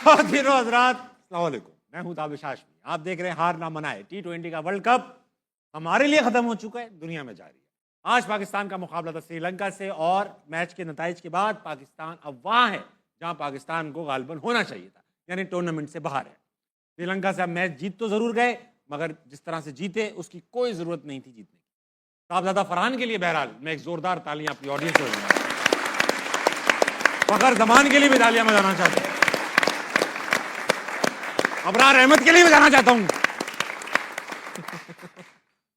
खातिरों हज़रात, अस्सलाम वालेकुम। मैं हूं ताबिश हाशमी। आप देख रहे हैं हार ना मनाए। T20 का वर्ल्ड कप हमारे लिए खत्म हो चुका है, दुनिया में जारी है। आज पाकिस्तान का मुकाबला था श्रीलंका से और मैच के नताइज के बाद पाकिस्तान अब वहां है जहां पाकिस्तान को गालिबन होना चाहिए था, यानी टूर्नामेंट से बाहर है। श्रीलंका से अब मैच जीत तो जरूर गए, मगर जिस तरह से जीते उसकी कोई जरूरत नहीं थी जीतने की। साहबजादा फरहान के लिए बहरहाल मैं एक जोरदार तालियां अपनी ऑडियंस को दूंगा। फखर जमान के लिए भी तालियां बजाना चाहता हूं, अबरार अहमद के लिए बताना चाहता हूं।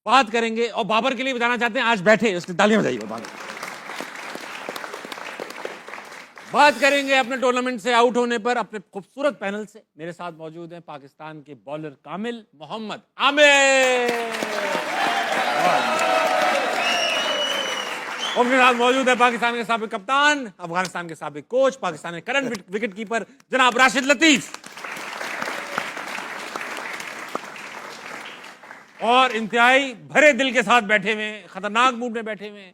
बात करेंगे और बाबर के लिए बताना चाहते हैं, आज बैठे उसकी तालियां बजाइए। बात करेंगे अपने टूर्नामेंट से आउट होने पर अपने खूबसूरत पैनल से। मेरे साथ मौजूद हैं पाकिस्तान के बॉलर कामिल मोहम्मद आमिर, उनके साथ मौजूद है पाकिस्तान के साबिक कप्तान, अफगानिस्तान के साबिक कोच, पाकिस्तान के करंट विकेट कीपर जनाब राशिद लतीफ, और इंतहाई भरे दिल के साथ बैठे हुए, खतरनाक मूड में बैठे हुए,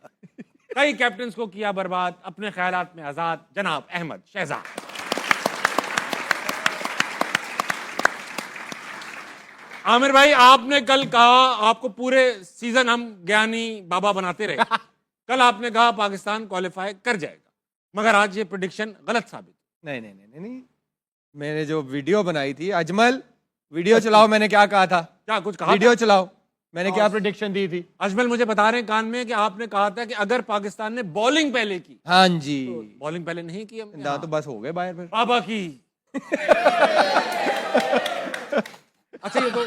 कई कैप्टन को किया बर्बाद, अपने ख्यालात में आजाद, जनाब अहमद शहजाद। आमिर भाई, आपने कल कहा आपको पूरे सीजन हम ज्ञानी बाबा बनाते रहे। कल आपने कहा पाकिस्तान क्वालिफाई कर जाएगा, मगर आज ये प्रेडिक्शन गलत साबित। नहीं नहीं नहीं नहीं, मैंने जो वीडियो बनाई थी, अजमल वीडियो चलाओ, मैंने क्या कहा था? क्या कुछ कहा? वीडियो चलाओ, मैंने क्या प्रेडिक्शन दी थी? अजमल मुझे बता रहे हैं कान में कि आपने कहा था कि अगर पाकिस्तान ने बॉलिंग पहले की। हाँ जी, तो बॉलिंग पहले नहीं की हमने। ना तो बस हो गए बाहर फिर। बाबा की। अच्छा ये तो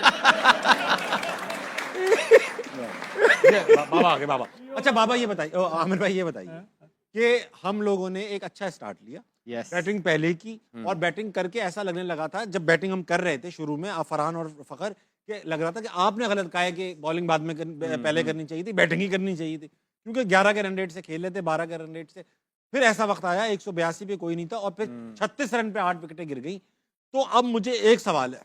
बाबा आगे बाबा। अच्छा बाबा ये बताइए, आमिर भाई ये बताइए कि हम लोगों ने एक अच्छा स्टार्ट लिया, बैटिंग पहले की, और बैटिंग करके ऐसा लगने लगा था जब बैटिंग हम कर रहे थे शुरू में फरहान और फखर के, लग रहा था कि आपने गलत कहा है कि बॉलिंग बाद में पहले करनी चाहिए थी, बैटिंग ही करनी चाहिए थी, क्योंकि 11 के रन रेट से खेले थे, 12 के रन रेट से। फिर ऐसा वक्त आया 182 पे कोई नहीं था और फिर 36 रन पे 8 विकेटें गिर गई। तो अब मुझे एक सवाल है,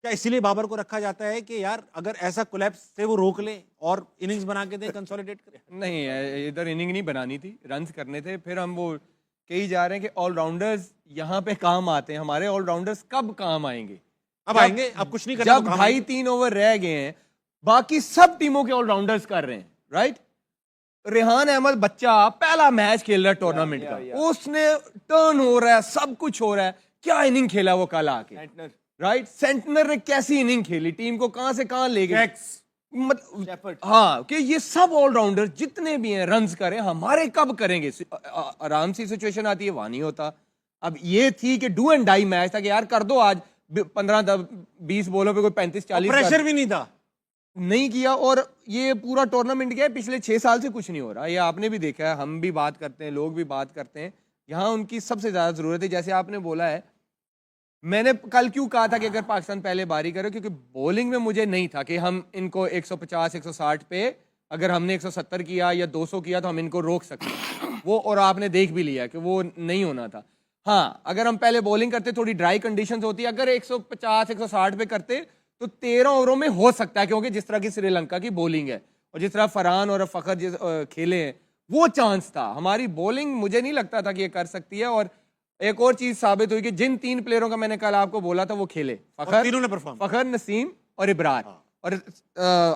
क्या इसीलिए बाबर को रखा जाता है कि यार अगर ऐसा कोलैप्स से वो रोक ले और इनिंग्स बना के दे, कंसोलिडेट करे? नहीं, इधर इनिंग नहीं बनानी थी, रन्स करने थे। फिर हम वो कही जा रहे हैं कि ऑलराउंडर्स यहाँ पे काम आते हैं। हमारे ऑलराउंडर्स कब काम आएंगे? अब आएंगे, अब कुछ नहीं करना। जब 2.5-3 ओवर रह गए हैं, बाकी सब टीमों के ऑलराउंडर्स कर रहे हैं, राइट? रेहान अहमद बच्चा पहला मैच खेल रहा है टूर्नामेंट का, उसने टर्न हो रहा है, सब कुछ हो रहा है, क्या इनिंग खेला वो कल आके, राइट? सेंटनर ने कैसी इनिंग खेली, टीम को कहां से कहां ले गए। हाँ, कि ये सब ऑलराउंडर जितने भी हैं रन्स करें, हमारे कब करेंगे? आराम सी सिचुएशन आती है, वहां नहीं होता। अब ये थी कि डू एंड डाई मैच था कि यार कर दो आज 15-20 बॉलों पे कोई 35-40 प्रेशर भी नहीं था, नहीं किया। और ये पूरा टूर्नामेंट क्या है, पिछले 6 साल से कुछ नहीं हो रहा, ये आपने भी देखा है, हम भी बात करते हैं, लोग भी बात करते हैं। यहाँ उनकी सबसे ज्यादा जरूरत है, जैसे आपने बोला है। मैंने कल क्यों कहा था कि अगर पाकिस्तान पहले बारी करे, क्योंकि बॉलिंग में मुझे नहीं था कि हम इनको 150-160 पे, अगर हमने 170 किया या 200 किया तो हम इनको रोक सकते वो, और आपने देख भी लिया कि वो नहीं होना था। हाँ, अगर हम पहले बॉलिंग करते, थोड़ी ड्राई कंडीशंस होती, अगर 150-160 पे करते तो 13 ओवरों में हो सकता है, क्योंकि जिस तरह की श्रीलंका की बॉलिंग है और जिस तरह फरहान और फखर खेले हैं, वो चांस था। हमारी बॉलिंग मुझे नहीं लगता था कि ये कर सकती है। और एक और चीज साबित हुई कि जिन 3 प्लेयरों का मैंने कल आपको बोला था वो खेले, फखर, नसीम और इब्रार। और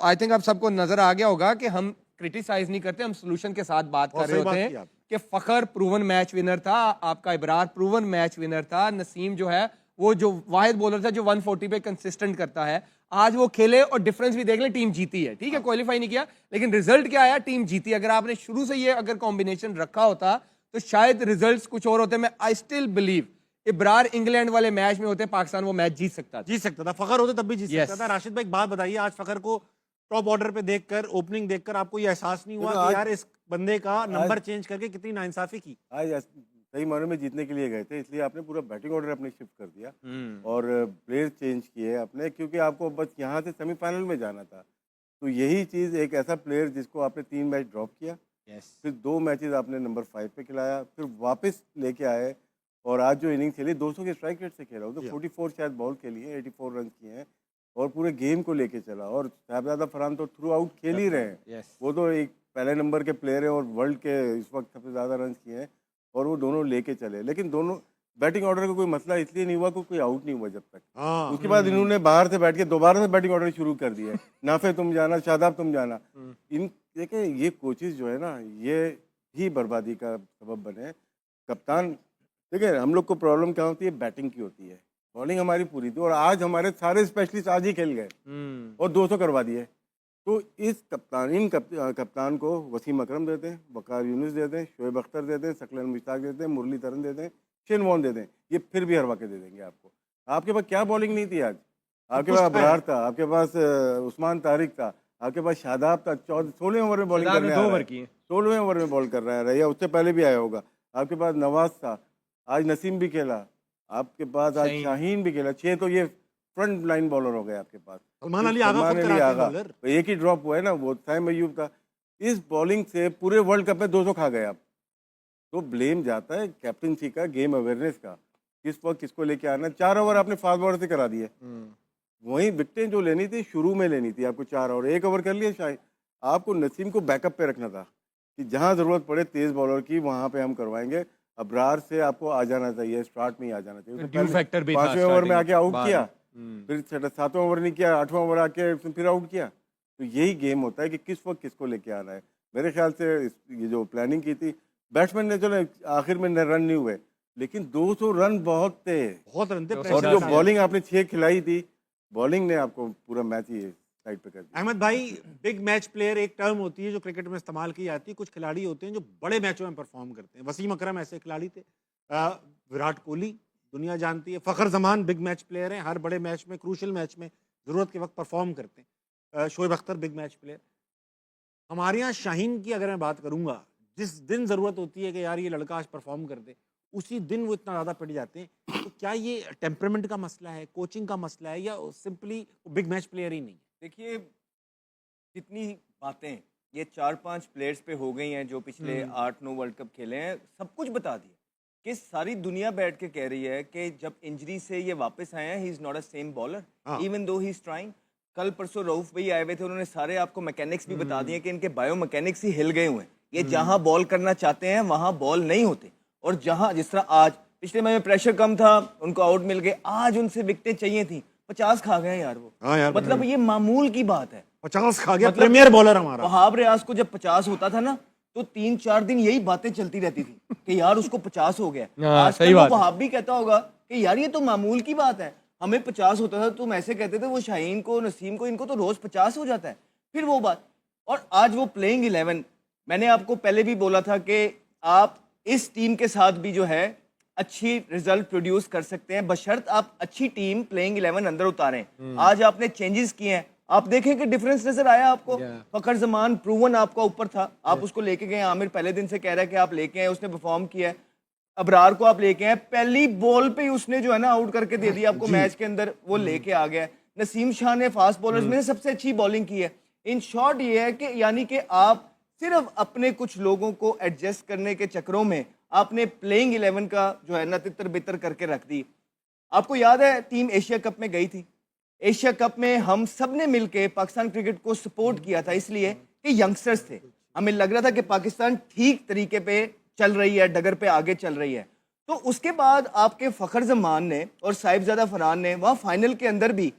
आई थिंक आप सबको नजर आ गया होगा कि हम क्रिटिसाइज नहीं करते, हम सोल्यूशन के साथ बात कर रहे होते हैं कि फखर प्रूवन मैच विनर था, आपका इब्रार प्रूवन मैच विनर था, नसीम जो है वो जो वाहिद बॉलर था जो 140 पे कंसिस्टेंट करता है, आज वो खेले और डिफरेंस भी देख ले, टीम जीती है। ठीक है, क्वालिफाई नहीं किया, लेकिन रिजल्ट क्या आया, टीम जीती। अगर आपने शुरू से ये अगर कॉम्बिनेशन रखा होता तो शायद रिजल्ट्स कुछ और होते। मैं I still believe Ibrar England वाले मैच में होते, पाकिस्तान वो मैच जीत सकता था। फखर होते तब भी जीत सकता था। राशिद भाई एक बात बताइए, आज फखर को टॉप ऑर्डर पे देखकर, ओपनिंग देखकर आपको ये एहसास नहीं हुआ कि यार इस बंदे का नंबर चेंज करके कितनी नाइंसाफी की? आज सही मायनों में जीतने के लिए गए थे, इसलिए आपने पूरा बैटिंग ऑर्डर अपने शिफ्ट कर दिया और प्लेयर चेंज किए अपने, क्योंकि आपको बस यहाँ से सेमीफाइनल में जाना था। तो यही चीज़, एक ऐसा प्लेयर जिसको आपने 3 मैच ड्रॉप किया, फिर 2 मैचेस आपने नंबर 5 पे खिलाया, फिर वापस लेके आए, और आज जो इनिंग खेली 200 के स्ट्राइक रेट से खेला, तो 44 शायद बॉल खेली है, 84 रन किए हैं, और पूरे गेम को लेके चला। और साहबजादा फरहान तो थ्रू आउट खेल ही रहे हैं, वो तो एक पहले नंबर के प्लेयर हैं और वर्ल्ड के इस वक्त सबसे ज़्यादा रन किए हैं, और वो दोनों लेके चले। लेकिन दोनों बैटिंग ऑर्डर का कोई मसला इसलिए नहीं हुआ क्योंकि कोई आउट नहीं हुआ जब तक। हाँ उसके बाद इन्होंने बाहर से बैठ के दोबारा से बैटिंग ऑर्डर शुरू कर दिया है। नाफे तुम जाना, शादाब तुम जाना। इन देखिए ये कोचेस जो है ना, ये ही बर्बादी का सबब बने। कप्तान देखिए, हम लोग को प्रॉब्लम क्या होती है, बैटिंग की होती है। बॉलिंग हमारी पूरी थी और आज हमारे सारे स्पेशलिस्ट आज ही खेल गए और 200 करवा दिए। तो इस कप्तान को वसीम अकरम देते हैं, वकार यूनुस देते हैं, शोएब अख्तर देते हैं, सकलन मुश्ताक देते हैं, मुरलीधरन देते हैं, शेन वॉर्न देते हैं। ये फिर भी हरवा के दे देंगे आपको। आपके पास क्या बॉलिंग नहीं थी आज? आपके पास अबरार था, आपके पास उस्मान तारिक था, आपके पास शादाब था, 16वें ओवर में बॉलिंग करने 2 ओवर की है। 16वें ओवर में बॉल कर रहा है, या उससे पहले भी आया होगा। आपके पास नवाज था, आज नसीम भी खेला, आपके पास आज शाहीन भी खेला। 6 तो ये फ्रंट लाइन बॉलर हो गए आपके पास। सलमान अली आगा खुद कराते हैं बॉलर। तो एक ही ड्रॉप हुआ है ना, वो साइम अयूब का। इस बॉलिंग से पूरे वर्ल्ड कप में 200 खा गए आप। तो ब्लेम जाता है कैप्टनसी का, गेम अवेयरनेस का, किस वक्त किसको लेके आना। 4 ओवर आपने फास्ट बॉलर से करा दिए। वही विकेटें जो लेनी थी शुरू में लेनी थी आपको, 4 ओवर 1 ओवर कर लिया शायद। आपको नसीम को बैकअप पे रखना था कि जहां जरूरत पड़े तेज बॉलर की वहां पे हम करवाएंगे। अबरार से आपको आ जाना चाहिए, स्टार्ट में ही आ जाना चाहिए। ड्यू फैक्टर भी था 5वें ओवर में आके आउट बाद। किया, फिर 7वें ओवर नहीं किया, 8वां ओवर आके फिर आउट किया। तो यही गेम होता है कि किस वक्त किसको लेके आना है। मेरे ख्याल से ये जो प्लानिंग की थी, बैट्समैन ने चलो आखिर में रन नहीं हुए, लेकिन 200 रन बहुत थे। बहुत रन थे। और pressure जो था। बॉलिंग आपने 6 खिलाई थी, बॉलिंग ने आपको पूरा मैच ही साइड पे कर दिया। अहमद भाई, बिग मैच प्लेयर एक टर्म होती है जो क्रिकेट में इस्तेमाल की जाती है। कुछ खिलाड़ी होते हैं जो बड़े मैचों में परफॉर्म करते हैं। वसीम अकरम ऐसे खिलाड़ी थे। विराट कोहली दुनिया जानती है। फखर जमान बिग मैच प्लेयर हैं, हर बड़े मैच में, क्रूशल मैच में जरूरत के वक्त परफॉर्म करते हैं। Shoaib Akhtar big match player. हमारे यहाँ शाहीन की अगर मैं बात करूंगा, जिस दिन जरूरत होती है कि यार ये लड़का आज परफॉर्म कर दे, उसी दिन वो इतना ज़्यादा पिट जाते हैं। तो क्या ये टेम्परामेंट का मसला है, कोचिंग का मसला है, या सिंपली बिग मैच प्लेयर ही नहीं है? देखिए, कितनी बातें ये 4-5 प्लेयर्स पे हो गई हैं जो पिछले 8-9 वर्ल्ड कप खेले हैं। सब कुछ बता दिया कि सारी दुनिया बैठ के कह रही है कि जब इंजरी से ये वापस आए हैं, he is not a same bowler even though he is trying. कल परसों रऊफ भाई आए हुए थे, उन्होंने सारे आपको मैकेनिक्स भी बता दिए कि इनके बायो मैकेनिक्स ही हिल गए हुए हैं। ये जहां बॉल करना चाहते हैं वहां बॉल नहीं होते। और जहां जिस तरह आज पिछले मैच में प्रेशर कम था, उनको आउट मिल गए, आज उनसे विकेटें चाहिए थी, 50 खा गए यार वो। हाँ यार, मतलब ये मामूल की बात है। 50 खा गया प्रीमियर बॉलर हमारा। वहाब रियाज को जब 50 होता था ना, तो 3-4 दिन यही बातें चलती रहती थी कि यार उसको 50 हो गया। हाँ, आज सही वो बात है। वहाब भी कहता होगा कि यार ये तो मामूल की बात है, हमें 50 होता था, तुम ऐसे कहते थे। वो शाहीन को, नसीम को, इनको तो रोज 50 हो जाता है। फिर वो बात, और आज वो प्लेइंग 11, मैंने आपको पहले भी बोला था कि आप इस टीम के साथ भी जो है अच्छी रिजल्ट प्रोड्यूस कर सकते हैं, बशर्त आप अच्छी टीम प्लेइंग 11 अंदर उतारें। आज आपने चेंजेस किए हैं, आप देखें कि डिफरेंस नजर आया आपको। फखर जमान प्रूवन आपका ऊपर था, आप उसको लेके गए। आमिर पहले दिन से कह रहा है कि आप लेके आए, उसने परफॉर्म किया है। अबरार को आप लेके आए, पहली बॉल पे ही उसने जो है ना आउट करके दे दिया आपको मैच के अंदर, वो लेके आ गया। नसीम शाह ने फास्ट बॉलर्स में से सबसे अच्छी बॉलिंग की है। इन शॉर्ट ये है कि यानी कि आप सिर्फ अपने कुछ लोगों को एडजस्ट करने के चक्करों में आपने प्लेइंग 11 का जो है ना तितर बितर करके रख दी। आपको याद है टीम एशिया कप में गई थी, एशिया कप में हम सब ने मिलकर पाकिस्तान क्रिकेट को सपोर्ट किया था, इसलिए कि यंगस्टर्स थे। हमें लग रहा था कि पाकिस्तान ठीक तरीके पे चल रही है, डगर पे आगे चल रही है। तो उसके बाद आपके फखर जमान ने और साहिबजादा फरहान ने वहाँ फाइनल के अंदर भी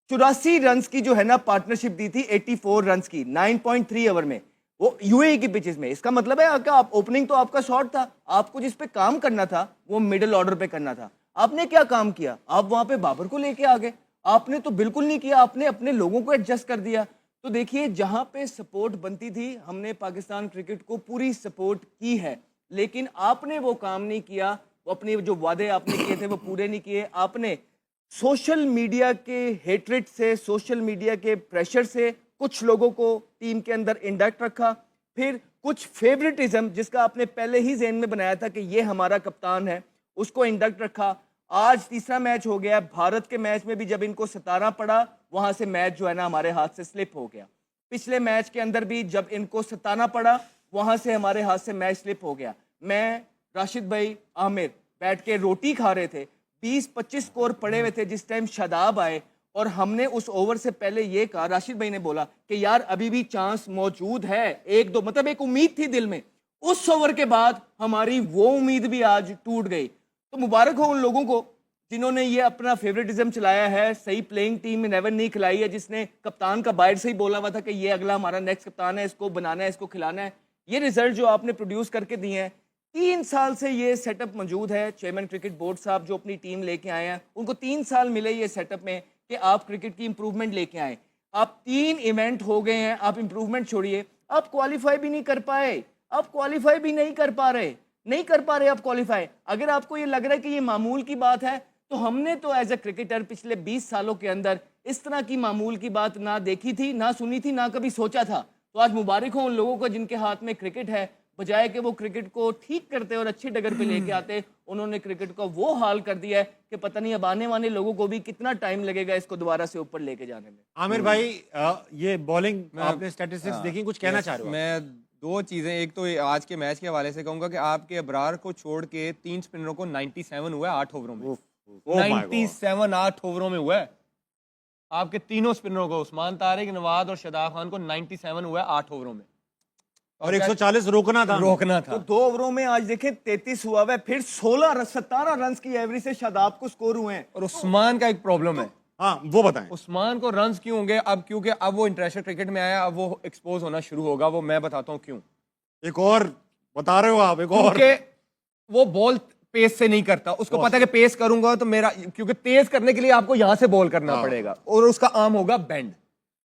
84 रन की जो है ना पार्टनरशिप दी थी, 84 रन की 9.3 ओवर में, वो यूएई की पिचेस में। इसका मतलब है कि आप ओपनिंग तो आपका शॉट था, आपको जिस पे काम करना था वो मिडिल ऑर्डर पे करना था। आपने क्या काम किया? आप वहां पे बाबर को लेके आ गए। आपने तो बिल्कुल नहीं किया, आपने अपने लोगों को एडजस्ट कर दिया। तो देखिए, जहां पे सपोर्ट बनती थी, हमने पाकिस्तान क्रिकेट को पूरी सपोर्ट की है, लेकिन आपने वो काम नहीं किया। वो अपने जो वादे आपने किए थे वो पूरे नहीं किए। आपने सोशल मीडिया के हेट्रेट से, सोशल मीडिया के प्रेशर से कुछ लोगों को टीम के अंदर इंडक्ट रखा, फिर कुछ फेवरेटिज्म जिसका आपने पहले ही ज़हन में बनाया था कि ये हमारा कप्तान है, उसको इंडक्ट रखा। आज तीसरा मैच हो गया, भारत के मैच में भी जब इनको सताना पड़ा, वहां से मैच जो है ना हमारे हाथ से स्लिप हो गया। पिछले मैच के अंदर भी जब इनको सताना पड़ा, वहां से हमारे हाथ से मैच स्लिप हो गया। मैं, राशिद भाई, आमिर बैठ के रोटी खा रहे थे, 20-25 स्कोर पड़े हुए थे जिस टाइम शादाब आए, और हमने उस ओवर से पहले ये कहा, राशिद भाई ने बोला कि यार अभी भी चांस मौजूद है, 1-2, मतलब एक उम्मीद थी दिल में। उस ओवर के बाद हमारी वो उम्मीद भी आज टूट गई। तो मुबारक हो उन लोगों को जिन्होंने ये अपना फेवरेटिज्म चलाया है, सही प्लेइंग टीम 11 नहीं खिलाई है, जिसने कप्तान का बाहर से ही बोला हुआ था कि ये अगला हमारा नेक्स्ट कप्तान है, इसको बनाना है, इसको खिलाना है। ये रिजल्ट जो आपने प्रोड्यूस करके दिए हैं, 3 साल से ये सेटअप मौजूद है। चेयरमैन क्रिकेट बोर्ड साहब जो अपनी टीम लेके आए हैं, उनको 3 साल मिले ये सेटअप में कि आप क्रिकेट की इंप्रूवमेंट लेके आए। आप 3 इवेंट हो गए हैं, आप इंप्रूवमेंट छोड़िए, आप क्वालिफाई भी नहीं कर पाए, आप क्वालिफाई भी नहीं कर पा रहे आप क्वालिफाई। अगर आपको ये लग रहा है कि ये मामूल की बात है, तो हमने तो एज ए क्रिकेटर पिछले 20 सालों के अंदर इस तरह की मामूल की बात ना देखी थी, ना सुनी थी, ना कभी सोचा था। तो आज मुबारक हो उन लोगों को जिनके हाथ में क्रिकेट है, बजाय कि वो क्रिकेट को ठीक करते और अच्छी डगर पे लेके आते, उन्होंने क्रिकेट को वो हाल कर दिया है कि पता नहीं अब आने वाले लोगों को भी कितना टाइम लगेगा इसको दोबारा से ऊपर लेके जाने में। आमिर भाई, ये बॉलिंग आपने स्टैटिस्टिक्स देखी, कुछ कहना चाह रहे हो? मैं 2 चीजें, एक तो आज के मैच के हवाले से कहूंगा कि आपके अबरार को छोड़ के 3 स्पिनरों को 97 हुआ है 8 ओवरों में। 97 8 ओवरों में हुआ है। आपके तीनों स्पिनरों को, उस्मान तारिक, नवाज और शादाब खान को 97 हुआ है 8 ओवरों में, और 140 रोकना था। तो 2 ओवरों में आज देखें 33 हुआ है, फिर 17 रन की एवरेज से शादाब को स्कोर हुए हैं। और उस्मान का एक प्रॉब्लम है। हाँ, वो बताएं। उस्मान को रन्स क्यों होंगे अब? क्योंकि अब वो इंटरनेशनल क्रिकेट में आया, अब वो एक्सपोज होना शुरू होगा। वो मैं बताता हूँ क्यों। एक और बता रहे हो आप? एक और? क्योंकि वो बॉल पेस से नहीं करता, उसको पता है कि पेस करूंगा तो मेरा, क्योंकि तेज करने के लिए आपको यहां से बॉल करना पड़ेगा, और उसका आर्म होगा बेंड।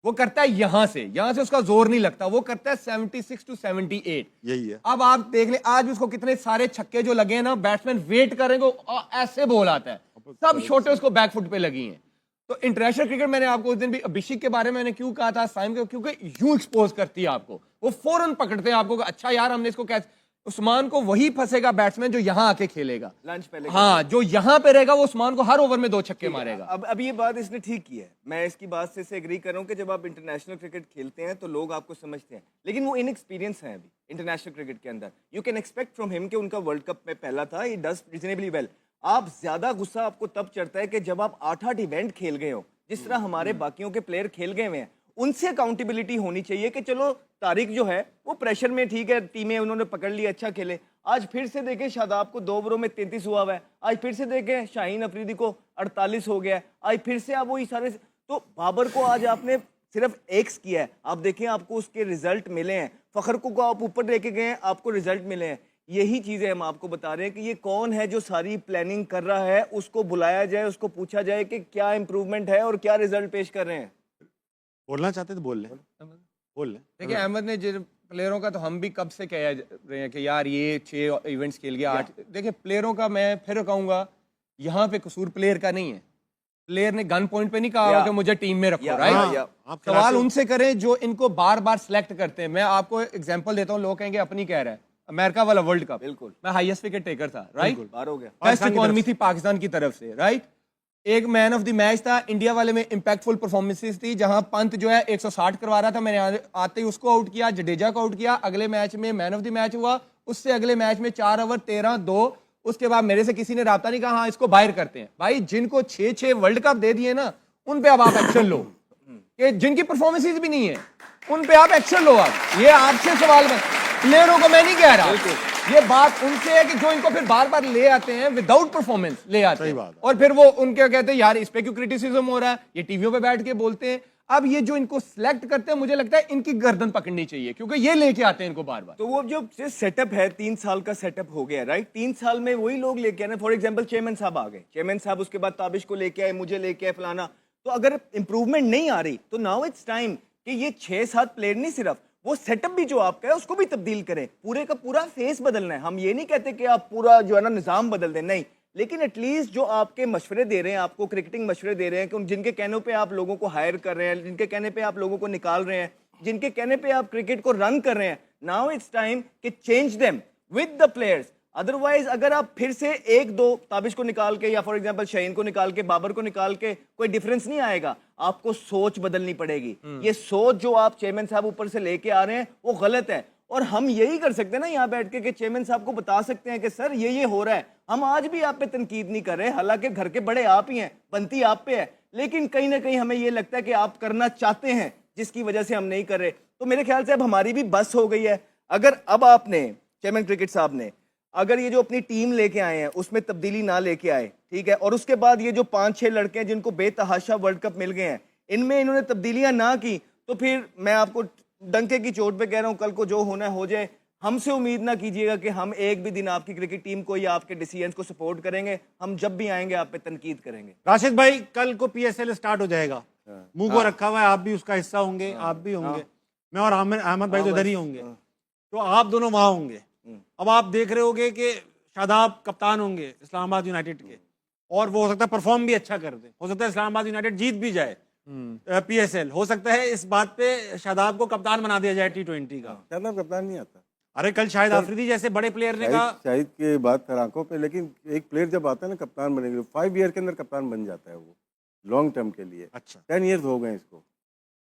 वो करता है यहां से उसका जोर नहीं लगता, वो करता है 76 to 78। यही है। अब आप देख लें, आज भी उसको कितने सारे छक्के जो लगे हैं ना, बैट्समैन वेट करेंगे, ऐसे बॉल आता है, सब छोटे उसको बैकफुट पे लगी हैं। तो इंटरनेशनल क्रिकेट, मैंने आपको उस दिन भी अभिषेक के बारे में मैंने क्यों कहा था साइम के, क्योंकि यूं एक्सपोज करती है आपको, वो फौरन पकड़ते हैं आपको, अच्छा यार हमने इसको कैच। उस्मान को वही फंसेगा बैट्समैन जो यहां आके खेलेगा, लंच पहले हाँ, जो यहां पे रहेगा वो उस्मान को हर ओवर में 2 छक्के मारेगा। अब ये बात इसने ठीक की है, मैं इसकी बात से एग्री कर रहा हूँ कि जब आप इंटरनेशनल क्रिकेट खेलते हैं तो लोग आपको समझते हैं, लेकिन वो इनएक्सपीरियंस है अभी इंटरनेशनल क्रिकेट के अंदर। You can expect from him कि उनका वर्ल्ड कप में पहला था, ही डज रीजनेबली वेल। आप ज्यादा गुस्सा आपको तब चढ़ता है कि जब आप 8-8 इवेंट खेल गए हो, जिस तरह हमारे बाकियों के प्लेयर खेल गए हुए हैं। उनसे अकाउंटेबिलिटी होनी चाहिए कि चलो तारिक जो है वो प्रेशर में, ठीक है, टीमें उन्होंने पकड़ ली, अच्छा खेले। आज फिर से देखें शादाब को 2 ओवरों में 33 हुआ है, आज फिर से देखें शाहीन अफरीदी को 48 हो गया, आज फिर से आप वही सारे। तो बाबर को आज आपने सिर्फ एक्स किया है, आप देखें आपको उसके रिजल्ट मिले हैं। फखर को आप ऊपर लेके गए हैं, आपको रिजल्ट मिले हैं। यही चीजें हम आपको बता रहे हैं कि ये कौन है जो सारी प्लानिंग कर रहा है, उसको बुलाया जाए, उसको पूछा जाए कि क्या इंप्रूवमेंट है और क्या रिजल्ट पेश कर रहे हैं। बोलना चाहते तो बोल ले। देखिए अहमद ने जिन प्लेयरों का, तो हम भी कब से कह रहे हैं कि यार ये 6 इवेंट्स खेल गया 8। देखिए प्लेयरों का मैं फिर कहूंगा, यहाँ पे कसूर प्लेयर का नहीं है। प्लेयर ने गन पॉइंट पे नहीं कहा कि मुझे टीम में रखो, राइट? सवाल उनसे करें जो इनको बार बार सिलेक्ट करते हैं। मैं आपको एग्जांपल देता हूँ, लोग कहेंगे अपनी कह रहा है, अमेरिका वाला वर्ल्ड कप, बिल्कुल मैं हाईएस्ट विकेट टेकर था, राइट? बार हो गया, बेस्ट इकोनॉमी थी पाकिस्तान की तरफ से, राइट? एक मैन ऑफ द मैच था, इंडिया वाले में इंपैक्टफुल परफॉर्मेंसेस थी, जहां पंत जो है 160 करवा रहा था, मैंने आते ही उसको आउट किया, जडेजा को आउट किया। अगले मैच में मैन ऑफ द मैच हुआ, उससे अगले मैच में 4 ओवर 13-2। उसके बाद मेरे से किसी ने राब्ता नहीं कहा, हाँ इसको बाहर करते हैं। भाई जिनको 6-6 वर्ल्ड कप दे दिए ना, उन पे अब आप एक्शन लो। कि जिनकी परफॉर्मेंसेस भी नहीं है उन पे आप एक्शन लो। आप ये आपसे सवाल में, प्लेयरों को मैं नहीं कह रहा, ये बात उनसे है कि जो इनको फिर बार बार ले आते हैं विदाउट परफॉर्मेंस ले आते हैं, और फिर वो उनके कहते हैं यार इस पे क्यों क्रिटिसिज्म हो रहा है, ये टीवियों पे बैठ के बोलते हैं। अब ये जो इनको सिलेक्ट करते हैं, मुझे लगता है इनकी गर्दन पकड़नी चाहिए, क्योंकि ये लेके आते हैं इनको बार बार। तो वो जो सेटअप है 3 साल का सेटअप हो गया, राइट? 3 साल में वही लोग लेके आए। फॉर एग्जांपल चेयरमैन साहब आ गए, चेयरमैन साहब उसके बाद ताबिश को लेके आए, मुझे लेके आए, फलाना। तो अगर इंप्रूवमेंट नहीं आ रही तो नाउ इट्स टाइम कि ये 6-7 प्लेयर नहीं, सिर्फ वो सेटअप भी जो आपका है उसको भी तब्दील करें, पूरे का पूरा फेस बदलना है। हम ये नहीं कहते कि आप पूरा जो है ना निजाम बदल दें, नहीं, लेकिन एटलीस्ट जो आपके मशवरे दे रहे हैं, आपको क्रिकेटिंग मशवरे दे रहे हैं, कि जिनके कहने पे आप लोगों को हायर कर रहे हैं, जिनके कहने पे आप लोगों को निकाल रहे हैं, जिनके कहने पे आप क्रिकेट को रन कर रहे हैं, नाउ इट्स टाइम कि change them with the players. Otherwise अगर आप फिर से 1-2 ताबिश को निकाल के, या फॉर एग्जांपल शाहीन को निकाल के, बाबर को निकाल के, कोई डिफरेंस नहीं आएगा। आपको सोच बदलनी पड़ेगी। ये सोच जो आप चेयरमैन साहब ऊपर से लेके आ रहे हैं वो गलत है। और हम यही कर सकते हैं ना यहाँ बैठ के कि चेयरमैन साहब को बता सकते हैं कि सर ये हो रहा है। हम आज भी आप पे तनकीद नहीं कर रहे, हालांकि घर के बड़े आप ही हैं, बनती आप पे है, लेकिन कहीं ना कहीं हमें ये लगता है कि आप करना चाहते हैं, जिसकी वजह से हम नहीं कर रहे। तो मेरे ख्याल से अब हमारी भी बस हो गई है। अगर अब आपने चेयरमैन क्रिकेट साहब ने अगर ये जो अपनी टीम लेके आए हैं उसमें तब्दीली ना लेके आए, ठीक है, और उसके बाद ये जो 5-6 लड़के हैं जिनको बेतहाशा वर्ल्ड कप मिल गए हैं, इनमें इन्होंने तब्दीलियां ना की, तो फिर मैं आपको डंके की चोट पे कह रहा हूँ, कल को जो होना है हो जाए। हमसे उम्मीद ना कीजिएगा कि हम एक भी दिन आपकी क्रिकेट टीम को या आपके डिसीजंस को सपोर्ट करेंगे। हम जब भी आएंगे आप पे तनकीद करेंगे। राशिद भाई, कल को PSL स्टार्ट हो जाएगा, मुंह को रखा हुआ है, आप भी उसका हिस्सा होंगे, आप भी होंगे, मैं और अहमद भाई तो इधर ही होंगे, तो आप दोनों वहां होंगे। अब आप देख रहे होगे कि शादाब कप्तान होंगे इस्लामाबाद यूनाइटेड के, और वो हो सकता है परफॉर्म भी अच्छा कर दे, हो सकता है इस्लामाबाद यूनाइटेड जीत भी जाए PSL, हो सकता है इस बात पे शादाब को कप्तान बना दिया जाए T20 का। शादाब कप्तान नहीं आता। अरे कल शाहिद आफरीदी जैसे बड़े प्लेयर ने कहा, शाहिद की बात कर आंखों पे, लेकिन एक प्लेयर जब आता है ना कप्तान बनेंगे 5 ईयर के अंदर कप्तान बन जाता है वो, लॉन्ग टर्म के लिए। अच्छा 10 ईयर्स हो गए इसको,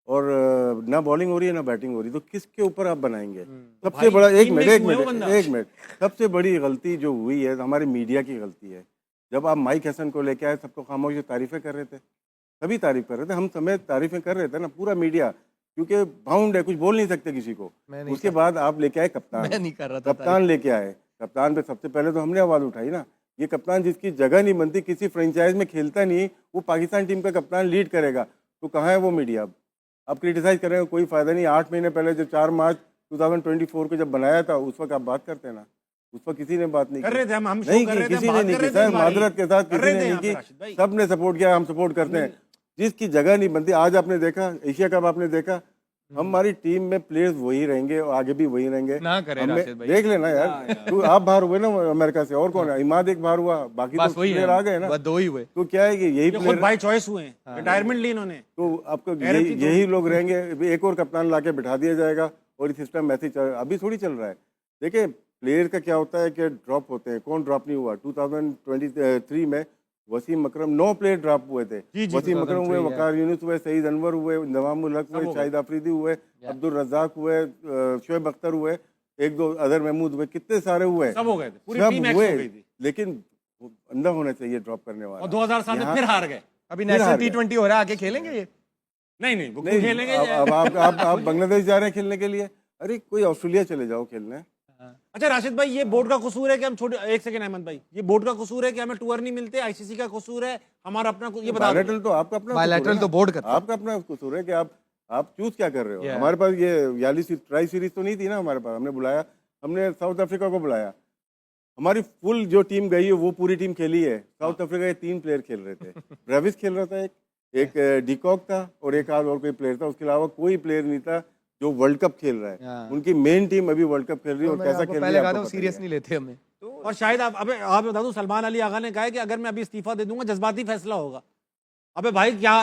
और ना बॉलिंग हो रही है ना बैटिंग हो रही, तो किसके ऊपर आप बनाएंगे? सबसे भाई, बड़ा टीम में क्यों है वो बंदा? एक मिनट, सबसे बड़ी गलती जो हुई है हमारे मीडिया की गलती है। जब आप माइक हसन को लेके आए, सबको खामोश तारीफें कर रहे थे, सभी तारीफ कर रहे थे, हम समेत तारीफें कर रहे थे ना, पूरा मीडिया, क्योंकि बाउंड है, कुछ बोल नहीं सकते किसी को। उसके बाद आप लेके आए कप्तान, मैं नहीं कर रहा था कप्तान लेके आए, कप्तान पे सबसे पहले तो हमने आवाज उठाई ना, ये कप्तान जिसकी जगह नहीं बनती, किसी फ्रेंचाइज में खेलता नहीं, वो पाकिस्तान टीम का कप्तान लीड करेगा, तो कहाँ है वो मीडिया? अब क्रिटिसाइज कर रहे हैं, कोई फायदा नहीं। 8 महीने पहले जो 4 मार्च 2024 को जब बनाया था, उस वक्त आप बात करते ना, उस वक्त किसी ने बात नहीं कर रहे थे, हम नहीं शो कर की, रहे थे, किसी बात ने नहीं कर रहे की थे सर, इस बारी। मादरत के साथ कर किसी रहे ने थे नहीं यहाँ पे राशिद की, भाई। सबने सपोर्ट किया, हम सपोर्ट करते हैं। जिसकी जगह नहीं बनती, आज आपने देखा एशिया कप, आपने देखा हमारी टीम में प्लेयर्स वही रहेंगे और आगे भी वही रहेंगे। ना करें हमें राशिद भाई। देख लेना यार, तू आप बाहर हुए ना अमेरिका से, और कौन है? इमाद एक बार हुआ, बाकी बस तो वही प्लेयर है, आ गए ना। बस 2 ही हुए। तो क्या है कि यही ये खुद प्लेयर, बाय चॉइस हुए हैं, रिटायरमेंट ली इन्होंने। तो आपको गैरत ही यही लोग रहेंगे। एक और कप्तान लाके बिठा दिया जाएगा और ये सिस्टम वैसे ही अभी थोड़ी चल रहा है। देखिए प्लेयर का क्या होता है कि ड्रॉप होते हैं, कौन ड्रॉप नहीं हुआ? 2023 में वसीम अकरम 9 प्लेयर ड्रॉप हुए थे। वसीम अकरम हुए, वकार यूनुस हुए, सईद अनवर हुए, नवामुल हक हुए, शाहिद आफरीदी हुए, अब्दुल रज़ाक हुए, शोएब अख्तर हुए, 1-2 अदर महमूद हुए, कितने सारे हुए, सब हो गए थे, पूरी सब टीम एक्स हुए। हो गई थी, लेकिन अंधा होना चाहिए ड्रॉप करने वाला। और 2007 में फिर हार गए। अभी फिर हार नेशनल गए। T20 हो रहा है, आके खेलेंगे ये? नहीं वो नहीं, खेलेंगे। अब आप बांग्लादेश जा रहे हैं खेलने के लिए? अरे कोई ऑस्ट्रेलिया चले जाओ खेलने। अच्छा राशिद भाई, ये बोर्ड का कसूर है कि हम छोटे, एक सेकंड अहमद भाई, ये बोर्ड का कसूर है कि हमें टूर नहीं मिलते, ICC का कसूर है, हमारा अपना ये बता दो। बायलैटरल तो आपका अपना बायलैटरल तो बोर्ड करता है। आपका अपना कसूर है कि आप चूज क्या कर रहे हो। Yeah. हमारे पास ये याली ट्राई सीरीज तो नहीं थी ना हमारे पास, हमने बुलाया, हमने साउथ अफ्रीका को बुलाया, हमारी फुल जो टीम गई है वो पूरी टीम खेली है। साउथ अफ्रीका के 3 प्लेयर खेल रहे थे, ब्रेविस खेल रहा था, एक डिकॉक था और एक आध और कोई प्लेयर था, उसके अलावा कोई प्लेयर नहीं था जो वर्ल्ड कप खेल रहा है। Yeah. उनकी मेन टीम अभी वर्ल्ड कप खेल रही है और कैसा खेल रही पहले है कहा था आपको पता ही सीरियस है। नहीं लेते हमें। और शायद आप बता दूं, सलमान अली आगा ने कहा है कि अगर मैं अभी इस्तीफा दे दूंगा जज्बाती फैसला होगा। अबे भाई क्या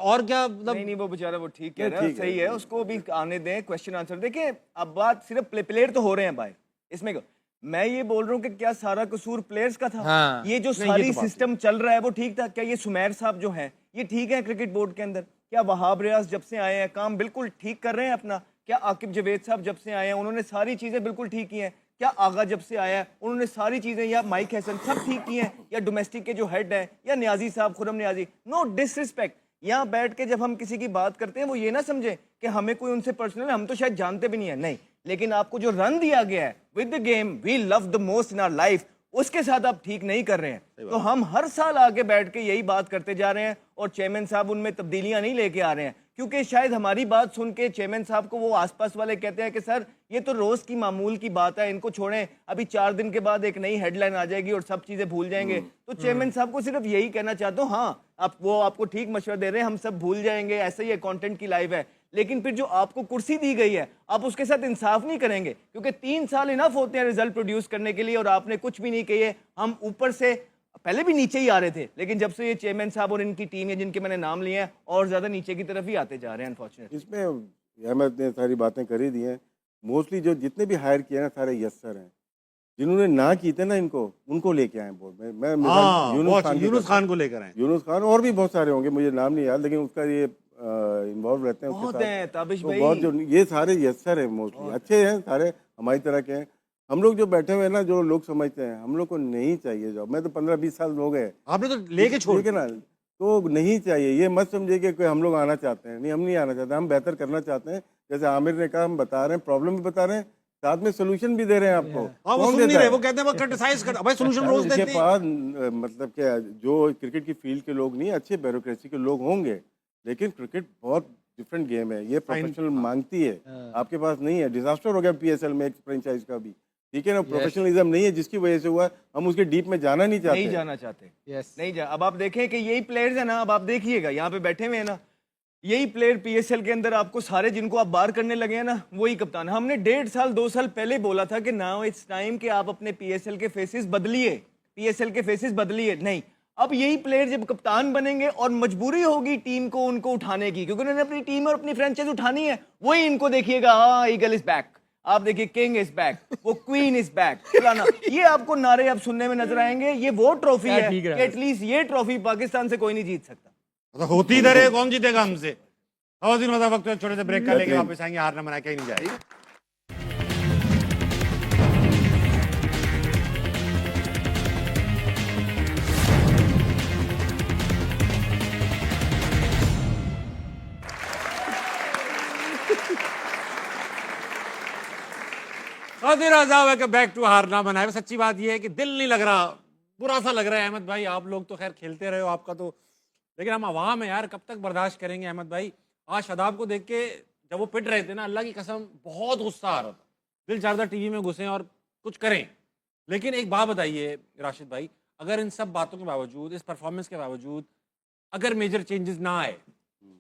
और क्या मतलब। नहीं वो बेचारा वो ठीक कह नहीं, रहा है, ठीक है, सही है, उसको भी आने दें, क्वेश्चन आंसर। देखिए अब बात सिर्फ प्लेयर तो हो रहे हैं भाई, इसमें मैं ये बोल रहा हूँ कि क्या सारा कसूर प्लेयर्स का था? हाँ। ये जो नहीं, सारी ये तो बात सिस्टम चल रहा है वो ठीक था क्या? ये सुमेर साहब जो हैं ये ठीक है क्रिकेट बोर्ड के अंदर? क्या वहाब रियाज जब से आए हैं काम बिल्कुल ठीक कर रहे हैं अपना? क्या आकिब जवेद साहब जब से आए हैं उन्होंने सारी चीजें बिल्कुल ठीक की हैं? क्या आगा जब से आया है उन्होंने सारी चीजें, या माइक हसन सब ठीक की हैं, या डोमेस्टिक के जो हेड हैं, या न्याजी साहब, खुरम न्याजी? नो डिसरिस्पेक्ट, यहाँ बैठ के जब हम किसी की बात करते हैं वो ये ना समझे कि हमें कोई उनसे पर्सनल, हम तो शायद जानते भी नहीं है, नहीं, लेकिन आपको जो रन दिया गया है with the game we love the most in our life, उसके साथ आप ठीक नहीं कर रहे हैं। तो हम हर साल आगे बैठ के यही बात करते जा रहे हैं और चेयरमैन साहब उनमें तब्दीलियां नहीं लेके आ रहे हैं, क्योंकि शायद हमारी बात सुन के चेयरमैन साहब को वो आसपास वाले कहते हैं कि सर ये तो रोज की मामूल की बात है, इनको छोड़ें, अभी 4 दिन के बाद एक नई हेडलाइन आ जाएगी और सब चीजें भूल जाएंगे। तो चेयरमैन साहब को सिर्फ यही कहना चाहता हूँ, हाँ वो आपको ठीक मशवरा दे रहे हैं, हम सब भूल जाएंगे, ऐसा ही है, कंटेंट की लाइव है, लेकिन फिर जो आपको कुर्सी दी गई है आप उसके साथ इंसाफ नहीं करेंगे, क्योंकि 3 साल इनफ होते हैं रिजल्ट प्रोड्यूस करने के लिए और आपने कुछ भी नहीं किए। हम ऊपर से पहले भी नीचे ही आ रहे थे, लेकिन जब से ये चेयरमैन साहब और इनकी टीम है जिनके मैंने नाम लिए हैं और ज्यादा नीचे की तरफ ही आते जा रहे हैं अनफॉर्चुनेटली। इसमें अहमद ने सारी बातें कर ही दी हैं। मोस्टली जो जितने भी हायर किए ना सारे यस सर हैं, जिन्होंने ना की थे ना उनको लेके आए बोर्ड में। मैं हाँ, यूनुस यूनुस खान को लेकर आए, यूनुस खान और भी बहुत सारे होंगे, मुझे नाम नहीं याद, लेकिन उसका ये इन्वॉल्व रहते हैं बहुत उसके हैं साथ। ताबिश तो भाई, बहुत जो ये सारे यस सर हैं, मोस्टली अच्छे हैं, सारे हमारी तरह के हैं। हम लोग जो बैठे हुए हैं ना, जो लोग समझते हैं हम लोग को नहीं चाहिए जॉब। मैं तो 15-20 साल हो गए, आपने तो लेके छोड़ ठीक है ना, तो नहीं चाहिए। ये मत समझिए कि कोई हम लोग आना चाहते हैं, नहीं, हम नहीं आना चाहते, हम बेहतर करना चाहते हैं। जैसे आमिर ने कहा, हम बता रहे हैं, प्रॉब्लम भी बता रहे हैं, साथ में सोल्यूशन भी दे रहे हैं आपको। हाँ वो कौन सुन नहीं देता रहे, है? वो कहते हैं वो क्रिटिसाइज कर, भाई सोल्यूशन रोज उनके देते हैं। पास मतलब क्या, जो क्रिकेट की फील्ड के लोग नहीं, अच्छे ब्यूरोक्रेसी के लोग होंगे, लेकिन क्रिकेट बहुत डिफरेंट गेम है, ये प्रोफेशनल मांगती है। आपके पास नहीं है, डिजास्टर हो गया पीएसएल में एक फ्रेंचाइज का भी, ठीक है ना, प्रोफेशनलिज्म नहीं है जिसकी वजह से हुआ। हम उसके डीप में जाना नहीं चाहते। नहीं जाना चाहते, यस नहीं जा। अब आप देखें कि यही प्लेयर्स है ना, अब आप देखिएगा यहाँ पे बैठे हुए हैं ना, यही प्लेयर पीएसएल के अंदर आपको सारे जिनको आप बाहर करने लगे हैं ना, वही कप्तान। हमने 1.5 साल 2 साल पहले बोला था कि नाउ इट्स टाइम कि आप अपने पीएसएल के फेसेस बदलिए, पीएसएल के फेसेस बदलिए। नहीं, अब यही प्लेयर जब कप्तान बनेंगे और मजबूरी होगी टीम को उनको उठाने की, क्योंकि उन्होंने अपनी टीम और अपनी फ्रेंचाइज उठानी है, वही इनको देखिएगा, हाँ ईगल इज बैक, आप देखिए किंग इज बैक, वो क्वीन इज बैक, फलाना, ये आपको नारे अब सुनने में नजर आएंगे। ये वो ट्रॉफी क्या है ठीक कि रहा है। एटलीस्ट ये ट्रॉफी पाकिस्तान से कोई नहीं जीत सकता। तो होती इधर है, कौन जीतेगा हमसे। और दिन बता, वक्त छोटे से ब्रेक का लेके वापस आएंगे, हार ना मना कहीं नहीं जाएगी। बैक टू हार ना मनाए। सच्ची बात यह है कि दिल नहीं लग रहा, बुरा सा लग रहा है। अहमद भाई, आप लोग तो खैर खेलते रहे हो, आपका तो, लेकिन हम अवाम है यार, कब तक बर्दाश्त करेंगे। अहमद भाई, आज शादाब को देख के जब वो पिट रहे थे ना, अल्लाह की कसम बहुत गुस्सा आ रहा था, दिल चाहता टीवी में घुसें और कुछ करें। लेकिन एक बात बताइए राशिद भाई, अगर इन सब बातों के बावजूद, इस परफॉर्मेंस के बावजूद, अगर मेजर चेंजेस ना आए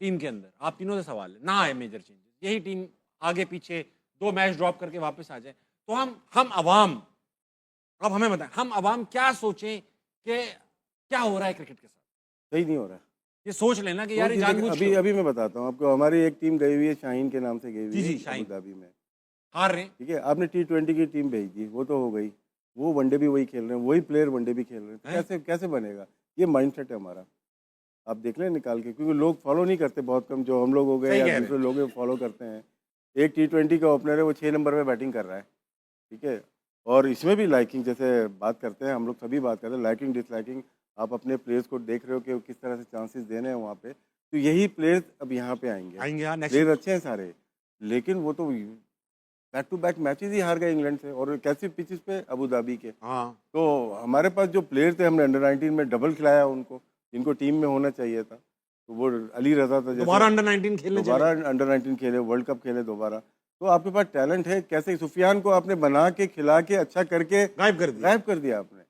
टीम के अंदर, आप तीनों से सवाल है, ना आए मेजर चेंजेस, यही टीम आगे पीछे 2 मैच ड्रॉप करके वापस आ जाए, तो हम अवाम, अब हमें बताएं, हम अवाम क्या सोचें कि क्या हो रहा है क्रिकेट के साथ। सही नहीं हो रहा। ये सोच लेना कि यार ये जानबूझ अभी के अभी मैं बताता हूँ आपको, हमारी एक टीम गई हुई है, शाहीन के नाम से गई हुई जी, जी, है शाहीन। अबू धाबी में, हार रहे हैं। ठीक है। आपने T20 की टीम भेज दी, वो तो हो गई, वो वनडे भी वही खेल रहे हैं, वही प्लेयर वनडे भी खेल रहे हैं, तो कैसे कैसे बनेगा। ये माइंडसेट है हमारा, आप देख लें निकाल के, क्योंकि लोग फॉलो नहीं करते, बहुत कम, जो हम लोग हो गए सही कह या रहे दूसरे लोग फॉलो करते हैं। एक T20 का ओपनर है, वो 6 नंबर पे बैटिंग कर रहा है, ठीक है। और इसमें भी लाइकिंग, जैसे बात करते हैं हम लोग, सभी बात करते हैं लाइकिंग डिसलाइकिंग, आप अपने प्लेयर्स को देख रहे हो कि वो किस तरह से चांसेस देने हैं वहाँ पे, तो यही प्लेयर्स अब यहाँ पे आएंगे। हाँ, next- प्लेयर अच्छे हैं सारे, लेकिन वो तो बैक टू बैक मैचेस ही हार गए इंग्लैंड से, और कैसी पिचेस पे, अबू धाबी के। हाँ, तो हमारे पास जो प्लेयर थे, हमने अंडर 19 में डबल खिलाया उनको, जिनको टीम में होना चाहिए था। तो वो अली रजा था, दोबारा अंडर 19 खेलने दोबारा अंडर 19 खेले, वर्ल्ड कप खेले दोबारा। तो आपके पास टैलेंट है, कैसे सुफियान को आपने बना के, खिला के, अच्छा करके गायब कर दिया आपने।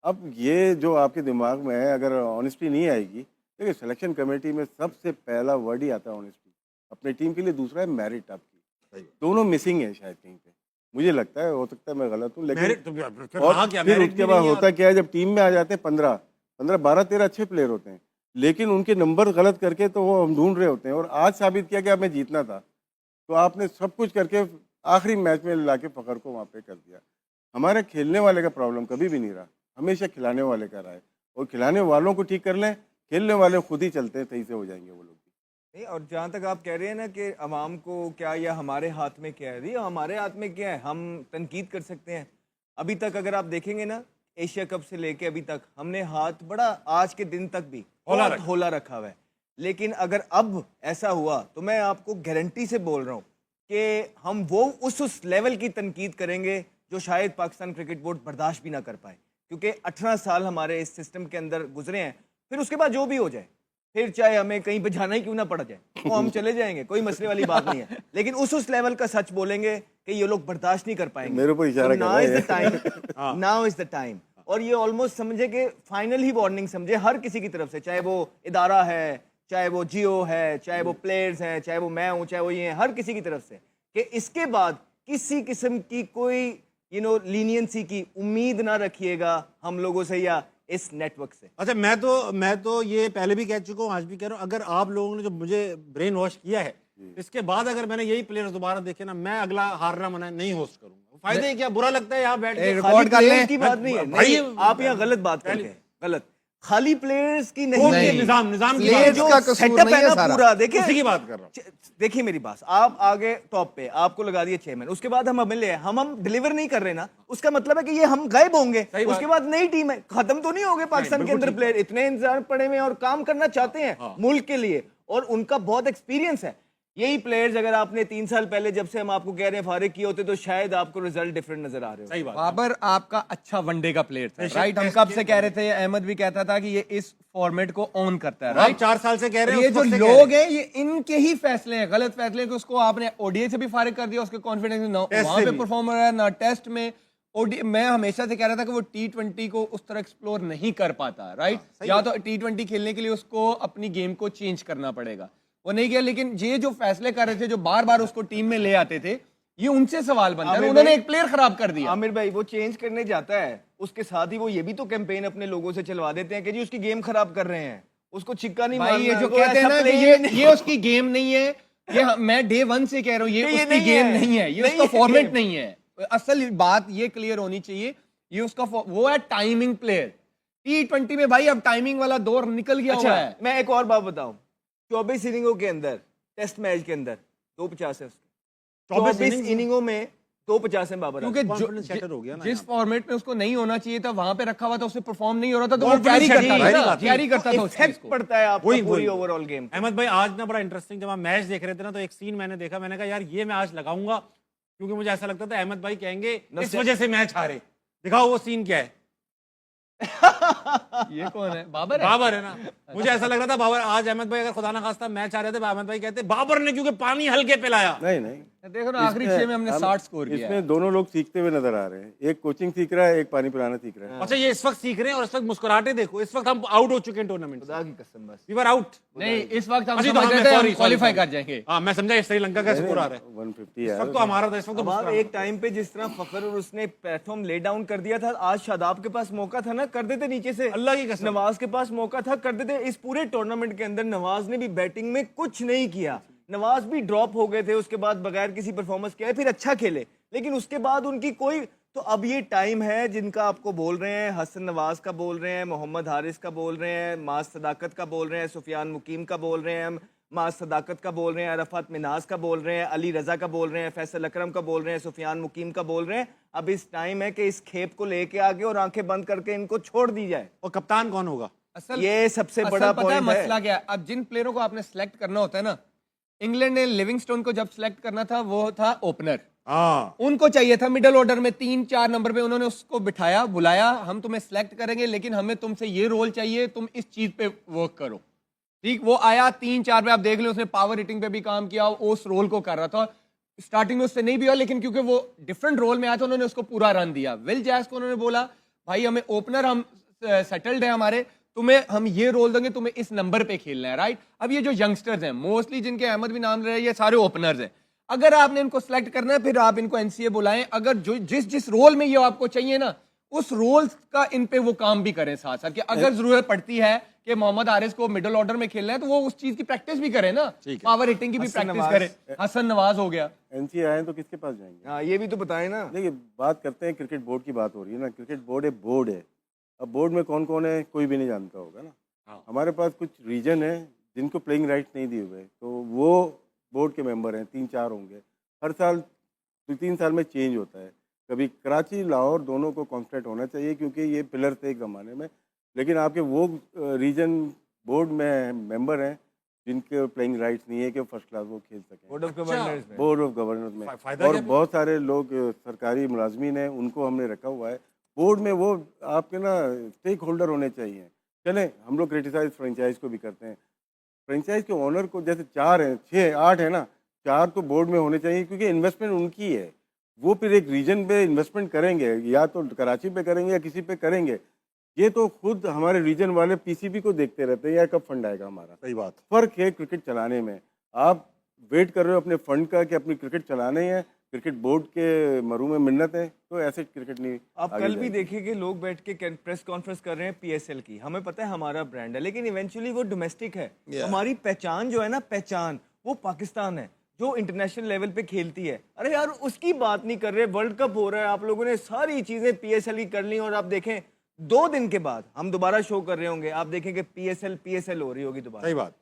अब ये जो आपके दिमाग में है, अगर ऑनेस्टी नहीं आएगी, देखिए सिलेक्शन कमेटी में सबसे पहला वर्ड ही आता है ऑनेस्टी, अपनी टीम के लिए, दूसरा है मेरिट आपकी। दोनों मिसिंग है शायद कहीं पे, मुझे लगता है, हो सकता है मैं गलत हूँ, लेकिन मेरिट तो फिर और रहा क्या, फिर मेरिट उसके भी बाद नहीं है। होता क्या है, जब टीम में आ जाते हैं 15 12 13 अच्छे प्लेयर होते हैं, लेकिन उनके नंबर गलत करके तो वो हम ढूंढ रहे होते हैं, और आज साबित किया कि हमें जीतना था, तो आपने सब कुछ करके आखिरी मैच में लाके फखर को वहाँ पे कर दिया। हमारे खेलने वाले का प्रॉब्लम कभी भी नहीं रहा, हमेशा खिलाने वाले का रहा है, और खिलाने वालों को ठीक कर लें, खेलने वाले खुद ही चलते हैं, सही से हो जाएंगे वो लोग भी। नहीं, और जहाँ तक आप कह रहे हैं ना कि अवाम को क्या, या हमारे हाथ में क्या है, ये हमारे हाथ में क्या है, हम तनकीद कर सकते हैं। अभी तक अगर आप देखेंगे ना, एशिया कप से लेके अभी तक हमने हाथ बड़ा, आज के दिन तक भी बहुत होला रखा हुआ है। लेकिन अगर अब ऐसा हुआ, तो मैं आपको गारंटी से बोल रहा हूँ कि हम वो उस लेवल की तनकीद करेंगे जो शायद पाकिस्तान क्रिकेट बोर्ड बर्दाश्त भी ना कर पाए, क्योंकि 18 साल हमारे इस सिस्टम के अंदर गुजरे हैं। फिर उसके बाद जो भी हो जाए, फिर चाहे हमें कहीं पे जाना ही क्यों ना पड़ जाए, वो हम चले जाएंगे, कोई मसले वाली बात नहीं है। लेकिन उस लेवल का सच बोलेंगे कि ये लोग बर्दाश्त नहीं कर पाएंगे। मेरे ऊपर इशारा कर रहा है। Now is the time. और ये ऑलमोस्ट समझे कि फाइनल ही वार्निंग समझे हर किसी की तरफ से, चाहे वो इदारा है, चाहे वो जियो है, चाहे वो प्लेयर्स हैं, चाहे वो मैं हूँ, चाहे वो ये हैं, हर किसी की तरफ से, कि इसके बाद किसी किस्म की कोई लीनियंसी की उम्मीद ना रखिएगा हम लोगों से या इस नेटवर्क से। अच्छा, मैं तो ये पहले भी कह चुका हूँ, आज भी कह रहा हूँ, अगर आप लोगों ने जो मुझे ब्रेन वॉश किया है, इसके बाद अगर मैंने यही प्लेयर्स दोबारा देखे ना, मैं अगला हारना मना नहीं होस्ट करूंगा। फायदे क्या, बुरा लगता है यहाँ बैठ के, खाली प्लेयर्स की बात नहीं है भाई, नहीं, आप यहाँ गलत बात करते हैं, गलत। खाली प्लेयर्स की नहीं, नहीं, निजाम की ये बात जो का कसूर सेटअप नहीं है है ना सारा। पूरा, देखिए उसी की बात कर रहा हूँ। देखिए मेरी बात, आप आगे टॉप पे, आपको लगा दिए 6 मैन, उसके बाद हम मिले, हम डिलीवर नहीं कर रहे ना, उसका मतलब है कि ये हम गायब होंगे, उसके बाद नई टीम है, खत्म तो नहीं हो गए पाकिस्तान के अंदर प्लेयर। इतने इंतजार पड़े हुए और काम करना चाहते हैं मुल्क के लिए, और उनका बहुत एक्सपीरियंस है। यही प्लेयर्स अगर आपने 3 साल पहले जब से हम आपको कह रहे हैं फारिग किए होते तो शायद आपको रिजल्ट डिफरेंट नजर आ रहे हो। सही बात। बाबर आपका अच्छा वनडे का प्लेयर था, राइट? हम कब से कह रहे थे, अहमद भी कहता था कि ये इस फॉर्मेट को ऑन करता है, हम राइट? 4 साल से कह रहे हैं, ये उस जो वक्त से कह लोग रहे हैं ये इनके ही फैसले हैं, गलत फैसले हैं कि उसको आपने ओडीआई से भी फारिग कर दिया, उसके कॉन्फिडेंस टेस्ट वहां से पे भी। परफॉर्म हो रहा है ना टेस्ट में। मैं हमेशा से कह रहा था कि वो T20 को उस तरह एक्सप्लोर नहीं कर पाता, राइट? या तो T20 खेलने के लिए उसको अपनी गेम को चेंज करना पड़ेगा, वो नहीं किया। लेकिन ये जो फैसले कर रहे थे, जो बार बार उसको टीम में ले आते थे, ये उनसे सवाल बनता है। आमिर उन्होंने भाई- एक प्लेयर खराब कर दिया। आमिर भाई वो चेंज करने जाता है, उसके साथ ही वो ये भी तो कैंपेन अपने लोगों से चलवा देते हैं कि जी उसकी गेम खराब कर रहे हैं, उसको छिक्का नहीं भाई मारना, ये जो वो कहते हैं ऐसा ना कि play ये नहीं- ये उसकी गेम नहीं है, मैं डे 1 से कह रहा हूँ ये ये उसकी नहीं गेम है। नहीं है, ये नहीं उसका है फॉर्मेट game। नहीं है। असल बात ये क्लियर होनी चाहिए, ये उसका वो है टाइमिंग प्लेयर। T20 में भाई अब टाइमिंग वाला दौर निकल गया हुआ है। अच्छा मैं एक और बात बताऊं, 24 इनिंगों के अंदर टेस्ट मैच के अंदर 250 है उसके, 24 इनिंगों में 250 है बाबर आजम। क्योंकि confidence shatter हो गया ना जिस यहाँ। फॉर्मेट में उसको नहीं होना चाहिए था वहां पे रखा हुआ था, उससे परफॉर्म नहीं हो रहा था, तो वो Confidence कैरी shatter, करता वही था, बात है। कैरी करता था उस चीज इफेक्ट को। पड़ता है आपका वही- पूरी वही। Overall game. अहमद भाई आज ना बड़ा इंटरेस्टिंग, जब हम मैच देख रहे थे ना तो एक सीन मैंने देखा, मैंने कहा यार ये मैं आज लगाऊंगा, क्योंकि मुझे ऐसा लगता था अहमद भाई कहेंगे इस वजह से मैच हारे। दिखाओ वो सीन क्या है। ये कौन है? बाबर है? बाबर है ना, मुझे ऐसा लग रहा था बाबर आज अहमद भाई अगर खुदा ना खास्ता मैच आ रहे थे, अहमद भाई कहते बाबर ने क्योंकि पानी हल्के पिलाया। नहीं नहीं, देखो ना आखिरी 6 में हमने 60 स्कोर किया है। इसमें दोनों लोग सीखते हुए नजर आ रहे हैं, एक कोचिंग सीख रहा है, एक पानी पिलाना सीख रहा है। अच्छा ये इस वक्त सीख रहे हैं और इस वक्त मुस्कुराते देखो, इस वक्त हम आउट हो चुके हैं टूर्नामेंट से, खुदा की कसम बस। We were out. नहीं इस वक्त हम अच्छा, तो समझ हमें रहे थे sorry, हम क्वालिफाई sorry, कर जाएंगे। हाँ मैं समझा श्रीलंका का स्कोर आ रहा है 150 इस है वक्त, तो हमारा था इस वक्त तो अब आप मुस्कुरा- एक टाइम पे जिस तरह फखर और उसने प्लेटफॉर्म ले डाउन कर दिया था, आज शादाब के पास मौका था ना, कर देते नीचे से। अल्लाह की कसम। नवाज के पास मौका था, कर देते। इस पूरे टूर्नामेंट के अंदर नवाज ने भी बैटिंग में कुछ नहीं किया, नवाज भी ड्रॉप हो गए थे उसके बाद बगैर किसी परफॉर्मेंस के आए, फिर अच्छा खेले, लेकिन उसके बाद उनकी कोई। तो अब ये टाइम है जिनका आपको बोल रहे हैं, हसन नवाज का बोल रहे हैं, मोहम्मद हारिस का बोल रहे हैं, माज सदाकत का बोल रहे हैं, सुफियान मुकीम का बोल रहे हैं, माज सदाकत का बोल रहे हैं, अरफात मिनाज का बोल रहे हैं, अली रजा का बोल रहे हैं, फैसल अकरम का बोल रहे हैं, सुफियान मुकीम का बोल रहे हैं। अब इस टाइम है कि इस खेप को लेके आगे और आंखें बंद करके इनको छोड़ दी जाए। और कप्तान कौन होगा? ये सबसे असल बड़ा पता है पॉइंट है। मसला क्या है? अब जिन प्लेयरों को आपने सेलेक्ट करना होता है ना, इंग्लैंड ने लिविंगस्टोन को जब सेलेक्ट करना था वो था ओपनर, हाँ उनको चाहिए था मिडिल ऑर्डर में 3-4 नंबर पे, उन्होंने उसको बिठाया, बुलाया, हम तुम्हें सेलेक्ट करेंगे लेकिन हमें तुमसे ये रोल चाहिए, तुम इस चीज पे वर्क करो। ठीक, वो आया 3-4 पे, आप देख लो उसने पावर हिटिंग पे भी काम किया, उस रोल को कर रहा था। स्टार्टिंग में उससे नहीं भी हुआ, लेकिन क्योंकि वो डिफरेंट रोल में आया था उन्होंने उसको पूरा रन दिया। विल जैक्स को उन्होंने बोला भाई हमें ओपनर, हम सेटल्ड है हमारे, तुम्हें हम ये रोल देंगे, तुम्हें इस नंबर पे खेलना है, राइट? अब ये जो यंगस्टर्स हैं मोस्टली जिनके अहमद भी नाम ले रहे हैं, ये सारे ओपनर्स हैं। अगर आपने इनको सेलेक्ट करना है फिर आप इनको एनसीए बुलाएं, अगर जो जिस रोल में ये आपको चाहिए ना उस रोल का इन पे वो काम भी करें साथ साथ, कि अगर जरूरत पड़ती है कि मोहम्मद हारिस को मिडिल ऑर्डर में खेलना है तो वो उस चीज की प्रैक्टिस भी करे ना, पावर हिटिंग की भी हसन प्रैक्टिस नवाज। करे। हसन नवाज हो गया। एनसीए आए तो किसके पास जाएंगे? हाँ ये भी तो बताएं ना। देखिए बात करते हैं, क्रिकेट बोर्ड की बात हो रही है ना, क्रिकेट बोर्ड एक बोर्ड है। अब बोर्ड में कौन कौन है कोई भी नहीं जानता होगा ना। हाँ। हमारे पास कुछ रीजन है जिनको प्लेइंग राइट्स नहीं दिए हुए, तो वो बोर्ड के मेंबर हैं, 3-4 होंगे। हर साल 2-3 साल में चेंज होता है, कभी कराची लाहौर दोनों को कॉन्स्टेंट होना चाहिए क्योंकि ये पिलर थे एक ज़माने में। लेकिन आपके वो रीजन बोर्ड में मेंबर हैं जिनके प्लेइंग राइट्स नहीं है कि फर्स्ट क्लास वो खेल सकें बोर्ड ऑफ गवर्नर्स में बोर्ड ऑफ गवर्नर्स में। फायदा और क्या? बहुत सारे लोग सरकारी मुलाजमीन हैं, उनको हमने रखा हुआ है बोर्ड में। वो आपके ना स्टेक होल्डर होने चाहिए। चलें हम लोग क्रिटिसाइज फ्रेंचाइज को भी करते हैं, फ्रेंचाइज के ओनर को जैसे 4 हैं 6-8 है ना, 4 तो बोर्ड में होने चाहिए क्योंकि इन्वेस्टमेंट उनकी है। वो फिर एक रीजन पे इन्वेस्टमेंट करेंगे, या तो कराची पे करेंगे या किसी पे करेंगे। ये तो खुद हमारे रीजन वाले पीसीबी को देखते रहते हैं, या कब फंड आएगा हमारा। सही बात। फर्क है क्रिकेट चलाने में। आप वेट कर रहे हो अपने फंड का कि अपनी क्रिकेट चलाने हैं, क्रिकेट बोर्ड के मरू में मिन्नत है, तो ऐसे क्रिकेट नहीं। आप आगे कल भी जाएगी। देखिए कि लोग बैठ के प्रेस कॉन्फ्रेंस कर रहे हैं पीएसएल की। हमें पता है हमारा ब्रांड है, लेकिन इवेंचुअली वो डोमेस्टिक है। हमारी पहचान जो है ना, पहचान वो पाकिस्तान है जो इंटरनेशनल लेवल पे खेलती है। अरे यार उसकी बात नहीं कर रहे, वर्ल्ड कप हो रहा है, आप लोगों ने सारी चीजें पीएसएल की कर ली, और आप देखें 2 दिन के बाद हम दोबारा शो कर रहे होंगे, आप देखें कि पीएसएल हो रही होगी दोबारा। सही बात।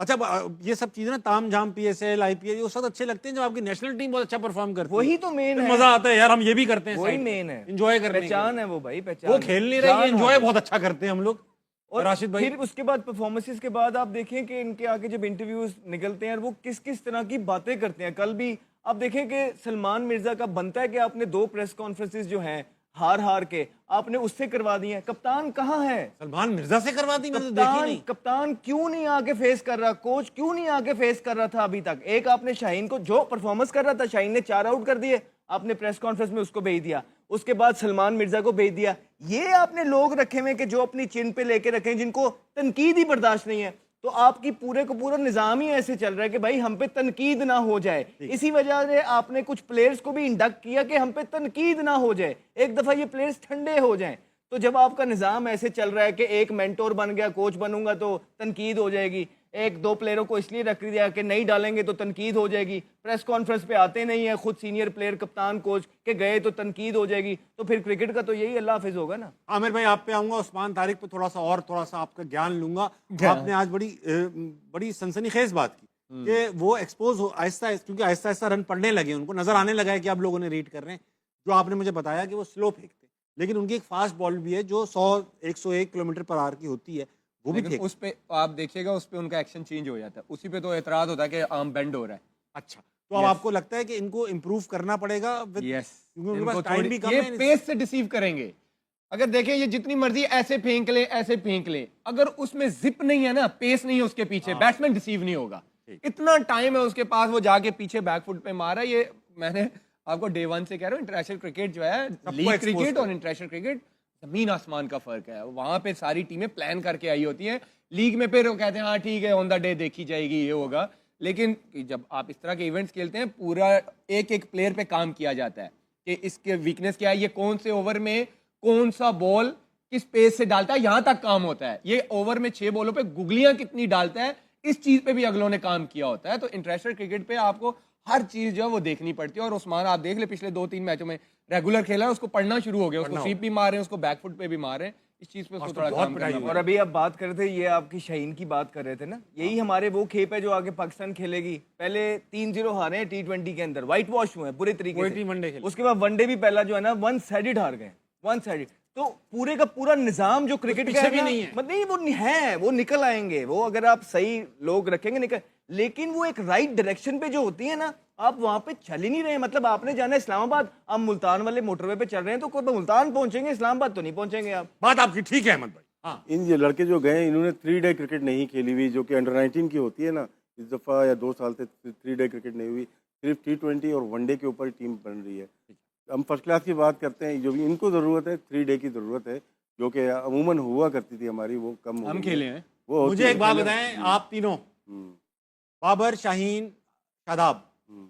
अच्छा ये सब चीजें ना ताम झाम पीएसएल आईपीएल उस वक्त अच्छे लगते हैं जब आपकी नेशनल टीम बहुत अच्छा परफॉर्म करती है। वही तो मेन है, मजा आता है यार, हम ये भी करते हैं, वही मेन है, एंजॉय करने के लिए। पहचान है वो भाई, पहचान वो खेल नहीं रहे, एंजॉय बहुत अच्छा करते हैं हम लोग। और राशिद भाई? फिर उसके बाद परफॉर्मेंसेस के बाद आप देखें कि इनके आगे जब इंटरव्यूज निकलते हैं वो किस किस तरह की बातें करते हैं। कल भी आप देखें कि सलमान मिर्जा का बनता है कि आपने 2 प्रेस कॉन्फ्रेंसेस जो हैं हार के आपने उससे करवा दी हैं। कप्तान कहाँ है? सलमान मिर्जा से करवा दी, मैंने तो देखी नहीं। कप्तान क्यों नहीं आके फेस कर रहा? कोच क्यों नहीं आके फेस कर रहा था अभी तक? एक आपने शाहीन को जो परफॉर्मेंस कर रहा था, शाहीन ने 4 आउट कर दिए, आपने प्रेस कॉन्फ्रेंस में उसको भेज दिया। उसके बाद सलमान मिर्जा को भेज दिया। ये आपने लोग रखे हुए कि जो अपनी चिन पे लेके रखे हैं, जिनको तनकीद ही बर्दाश्त नहीं है। तो आपकी पूरे को पूरा निज़ाम ही ऐसे चल रहा है कि भाई हम पे तनकीद ना हो जाए। इसी वजह से आपने कुछ प्लेयर्स को भी इंडक्ट किया कि हम पे तनकीद ना हो जाए, एक दफ़ा ये प्लेयर्स ठंडे हो जाएं। तो जब आपका निज़ाम ऐसे चल रहा है कि एक मेंटोर बन गया, कोच बनूंगा तो तनकीद हो जाएगी, 1-2 प्लेयरों को इसलिए रख दिया कि नहीं डालेंगे तो तनकीद हो जाएगी, प्रेस कॉन्फ्रेंस पे आते नहीं है खुद सीनियर प्लेयर, कप्तान, कोच के गए तो तनकीद हो जाएगी, तो फिर क्रिकेट का तो यही अल्लाह हाफिज होगा ना। आमिर भाई आप पे आऊंगा, उस्मान तारिक पे थोड़ा सा आपका ज्ञान लूंगा। आपने आज बड़ी सनसनीखेज बात की कि वो एक्सपोज हो आहिस्ता, क्योंकि आहिस्ता आहिस्ता रन पड़ने लगे, उनको नजर आने लगा है कि आप लोगों ने रीड कर रहे हैं। जो आपने मुझे बताया कि वो स्लो फेंकते, लेकिन उनकी एक फास्ट बॉल भी है जो 100-101 किलोमीटर पर आवर की होती है, वो भी लेकिन उस पे आप देखिएगा, उस पे उनका एक्शन चेंज हो जाता है, उसी पे तो एतराज होता है कि आर्म बेंड हो रहा है। अच्छा, तो अब आपको लगता है कि इनको इम्प्रूव करना पड़ेगा? यस, क्योंकि उनके पास टाइम भी कम ये है। पेस से डिसीव करेंगे। अगर देखें ये जितनी मर्जी ऐसे फेंक ले, अगर उसमें जिप नहीं है ना, पेस नहीं है उसके पीछे, बैट्समैन डिसीव नहीं होगा। इतना टाइम है उसके पास, वो जाके पीछे बैकफुट पे मारा। ये मैंने आपको डे 1 से कह रहा हूँ, इंटरनेशनल क्रिकेट जो है, लीग क्रिकेट और इंटरनेशनल क्रिकेट जमीन आसमान का फर्क है। वहां पे सारी टीमें प्लान करके आई होती हैं, लीग में फिर वो कहते हैं हाँ ठीक है ऑन द डे देखी जाएगी, ये होगा। लेकिन जब आप इस तरह के इवेंट्स खेलते हैं, पूरा एक एक प्लेयर पे काम किया जाता है कि इसके वीकनेस क्या है, ये कौन से ओवर में कौन सा बॉल किस पेस से डालता है, यहां तक काम होता है। ये ओवर में 6 बॉलों पे गुगलियां कितनी डालता है, इस चीज पे भी अगलों ने काम किया होता है। तो इंटरनेशनल क्रिकेट पे आपको हर चीज जो है वो देखनी पड़ती है। और उस्मान आप देख ले, पिछले 2-3 मैचों में रेगुलर खेला है, उसको पढ़ना शुरू हो गया, उसको स्वीप भी मार रहे हैं, उसको बैकफुट पे भी मार रहे हैं। इस चीज पे उसको थोड़ा काम करना और पड़ेगा। अभी आप बात कर रहे थे, ये आपकी शाहीन की बात कर रहे थे ना, यही हमारे वो खेप है जो आगे पाकिस्तान खेलेगी। पहले 3-0 हारे हैं T20 के अंदर, व्हाइट वॉश हुए हैं पूरे तरीके से। वनडे खेले, उसके बाद वनडे भी पहला जो है ना 1 साइडेड हार गए, 1 साइडेड। तो पूरे का पूरा निजाम जो क्रिकेट का है भी ना, नहीं है। मतलब नहीं वो है, वो निकल आएंगे वो, अगर आप सही लोग रखेंगे निकल। लेकिन वो एक राइट डायरेक्शन पे जो होती है ना, आप वहां पे चल ही नहीं रहे। मतलब आपने जाना है इस्लामाबाद, आप मुल्तान वाले मोटरवे पे चल रहे हैं, तो कोई मुल्तान पहुंचेंगे, इस्लामाबाद तो नहीं पहुंचेंगे आप। बात आपकी ठीक है अहमद भाई। हाँ, इन ये लड़के जो गए, इन्होंने 3 डे क्रिकेट नहीं खेली हुई, जो कि अंडर 19 की होती है ना। इस दफ़ा या 2 साल से 3 डे क्रिकेट नहीं हुई, सिर्फ T20 और वनडे के ऊपर टीम बन रही है। हम फर्स्ट क्लास की बात करते हैं, जो भी इनको ज़रूरत है 3 डे की ज़रूरत है, जो कि अमूमन हुआ करती थी हमारी, वो कम हो हम गई है। खेले हैं। वो होती मुझे है। एक बात बताएं, आप तीनों, हम्म, बाबर, शाहीन, शादाब, हम्म।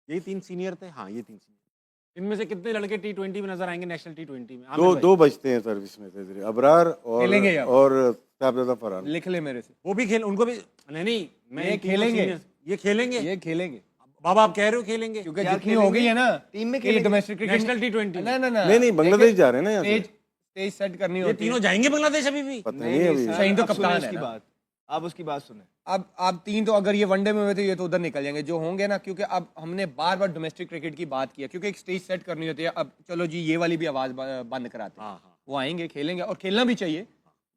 यही 3 सीनियर थे। हाँ, ये 3 सीनियर। इनमें से कितने लड़के T20 में नजर आएंगे, नेशनल T20 में? आमिर भाई? 2 बचते हैं सर्विस में से, अबरार खेलेंगे अब। और साहबजादा फरहान। लिख ले मेरे से, वो भी खेल, उनको भी नहीं, मैं ये इन तीनों खेलेंगे। seniors- ये खेलेंगे। ये खेलेंगे बाबा आप कह रहे हो खेलेंगे? क्योंकि क्या जितनी हो गई है ना टीम में कि खेलेंगे? डोमेस्टिक क्रिकेट, नेशनल T20 में। ना नहीं, बांग्लादेश जा रहे हैं ना यहाँ से। स्टेज सेट करनी ये होती है। तीनों जाएंगे बांग्लादेश अभी भी? पता नहीं अभी। सर, शाहीन तो आप सुने कप्तान है उसकी ना। बात, आप उसकी बात सुने। अब आप 3 तो अगर ये वनडे में हुए थे, ये तो उधर निकल जाएंगे जो होंगे ना, क्योंकि अब हमने बार बार डोमेस्टिक क्रिकेट की बात किया, क्योंकि एक स्टेज सेट करनी होती है। अब चलो जी, ये वाली भी आवाज बंद कराते हैं। हाँ, हाँ। वो आएंगे, खेलेंगे, और खेलना भी चाहिए,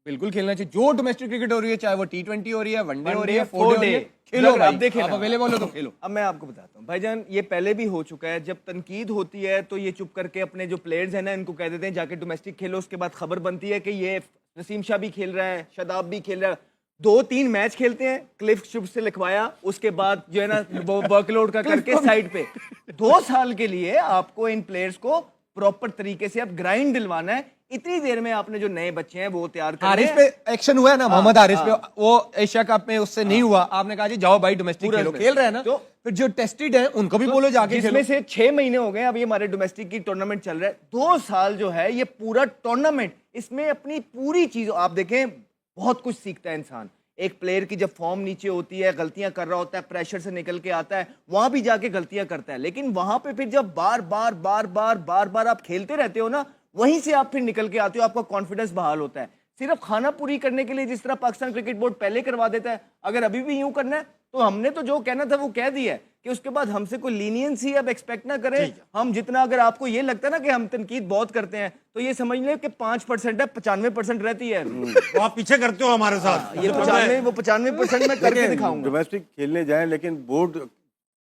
बिल्कुल खेलना चाहिए। जो डोमेस्टिक क्रिकेट हो रही है, चाहे वो T20 हो रही है, वनडे हो रही है, 4 डे हो रही है, खेलो अगर भाई, आप देखें आप ना, अवेलेबल हो तो खेलो। अब मैं आपको बताता हूँ भाईजान, ये पहले भी हो चुका है। जब तनकीद होती है तो ये चुप करके अपने जो प्लेयर्स हैं ना, इनको कह देते हैं जाके डोमेस्टिक खेलो। उसके बाद खबर बनती है कि ये नसीम शाह भी खेल रहा है, शादाब भी खेल रहा है, 2-3 मैच खेलते हैं, क्लिफ शुभ से लिखवाया, उसके बाद जो है ना वो वर्कलोड का करके साइड पे 2 साल के लिए आपको इन प्लेयर्स को प्रॉपर तरीके से अब ग्राइंड दिलवाना है। इतनी देर में आपने जो नए बच्चे हैं वो तैयार कर हारिस पे एक्शन हुआ है ना, मोहम्मद हारिस पे, वो एशिया कप में उससे नहीं हुआ, आपने कहा जी जाओ भाई डोमेस्टिक खेलो, खेल रहे हैं ना, तो फिर जो टेस्टेड है उनको भी बोलो जाके खेलो। जिसमें से 6 महीने हो गए अभी हमारे डोमेस्टिक की टूर्नामेंट चल रहा है। 2 साल जो है ये पूरा टूर्नामेंट, इसमें अपनी पूरी चीज आप देखें, बहुत कुछ सीखता है इंसान। एक प्लेयर की जब फॉर्म नीचे होती है, गलतियां कर रहा होता है, प्रेशर से निकल के आता है, वहां भी जाके गलतियां करता है, लेकिन वहां पे फिर जब बार बार आप खेलते रहते हो ना, वहीं से आप फिर निकल के आते हो, आपका कॉन्फिडेंस बहाल होता है। सिर्फ खाना पूरी करने के लिए जिस तरह पाकिस्तान क्रिकेट बोर्ड पहले करवा देता है, अगर अभी भी यूं करना है तो हमने तो जो कहना था वो कह दिया है कि उसके बाद हमसे कोई लीनियंसी अब एक्सपेक्ट ना करें। हम जितना, अगर आपको ये लगता है ना कि हम तनकीद बहुत करते हैं, तो ये समझ लें कि 5% है, 95% रहती है। तो आप पीछे करते हो हमारे साथ। ये 95% मैं करके दिखाऊंगा। डोमेस्टिक खेलने जाएं, लेकिन बोर्ड,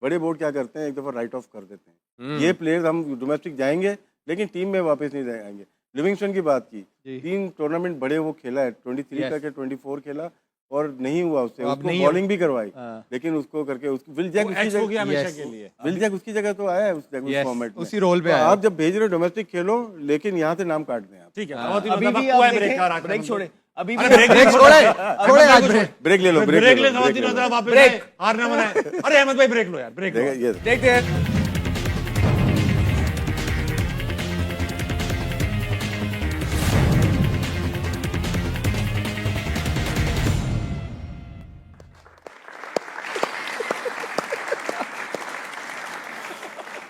बड़े बोर्ड क्या करते हैं, एक दफा राइट ऑफ कर देते हैं। ये प्लेयर्स हम डोमेस्टिक जाएंगे लेकिन टीम में वापस नहीं आएंगे। लिविंगस्टन की बात की, 3 टूर्नामेंट बड़े वो खेला है, 23 करके 24 खेला और नहीं हुआ उससे, उसको बॉलिंग भी करवाई, लेकिन उसको करके उसको विल जैक उसकी जगह तो आया है उस फॉर्मेट में, उसी रोल पे तो आया। आप जब भेज रहे हो डोमेस्टिक खेलो, लेकिन यहाँ से नाम काट दें आप। ठीक है, अभी भी आप देखें, ब्रेक छोड़े, अभी भी ब्रेक छोड़े आज ब्रेक। ब्रेक ले लो, ब्रेक ले, वापस हारना मना है। अरे अहमद भाई ब्रेक लो यार, ब्रेक लो। ये देखते हैं।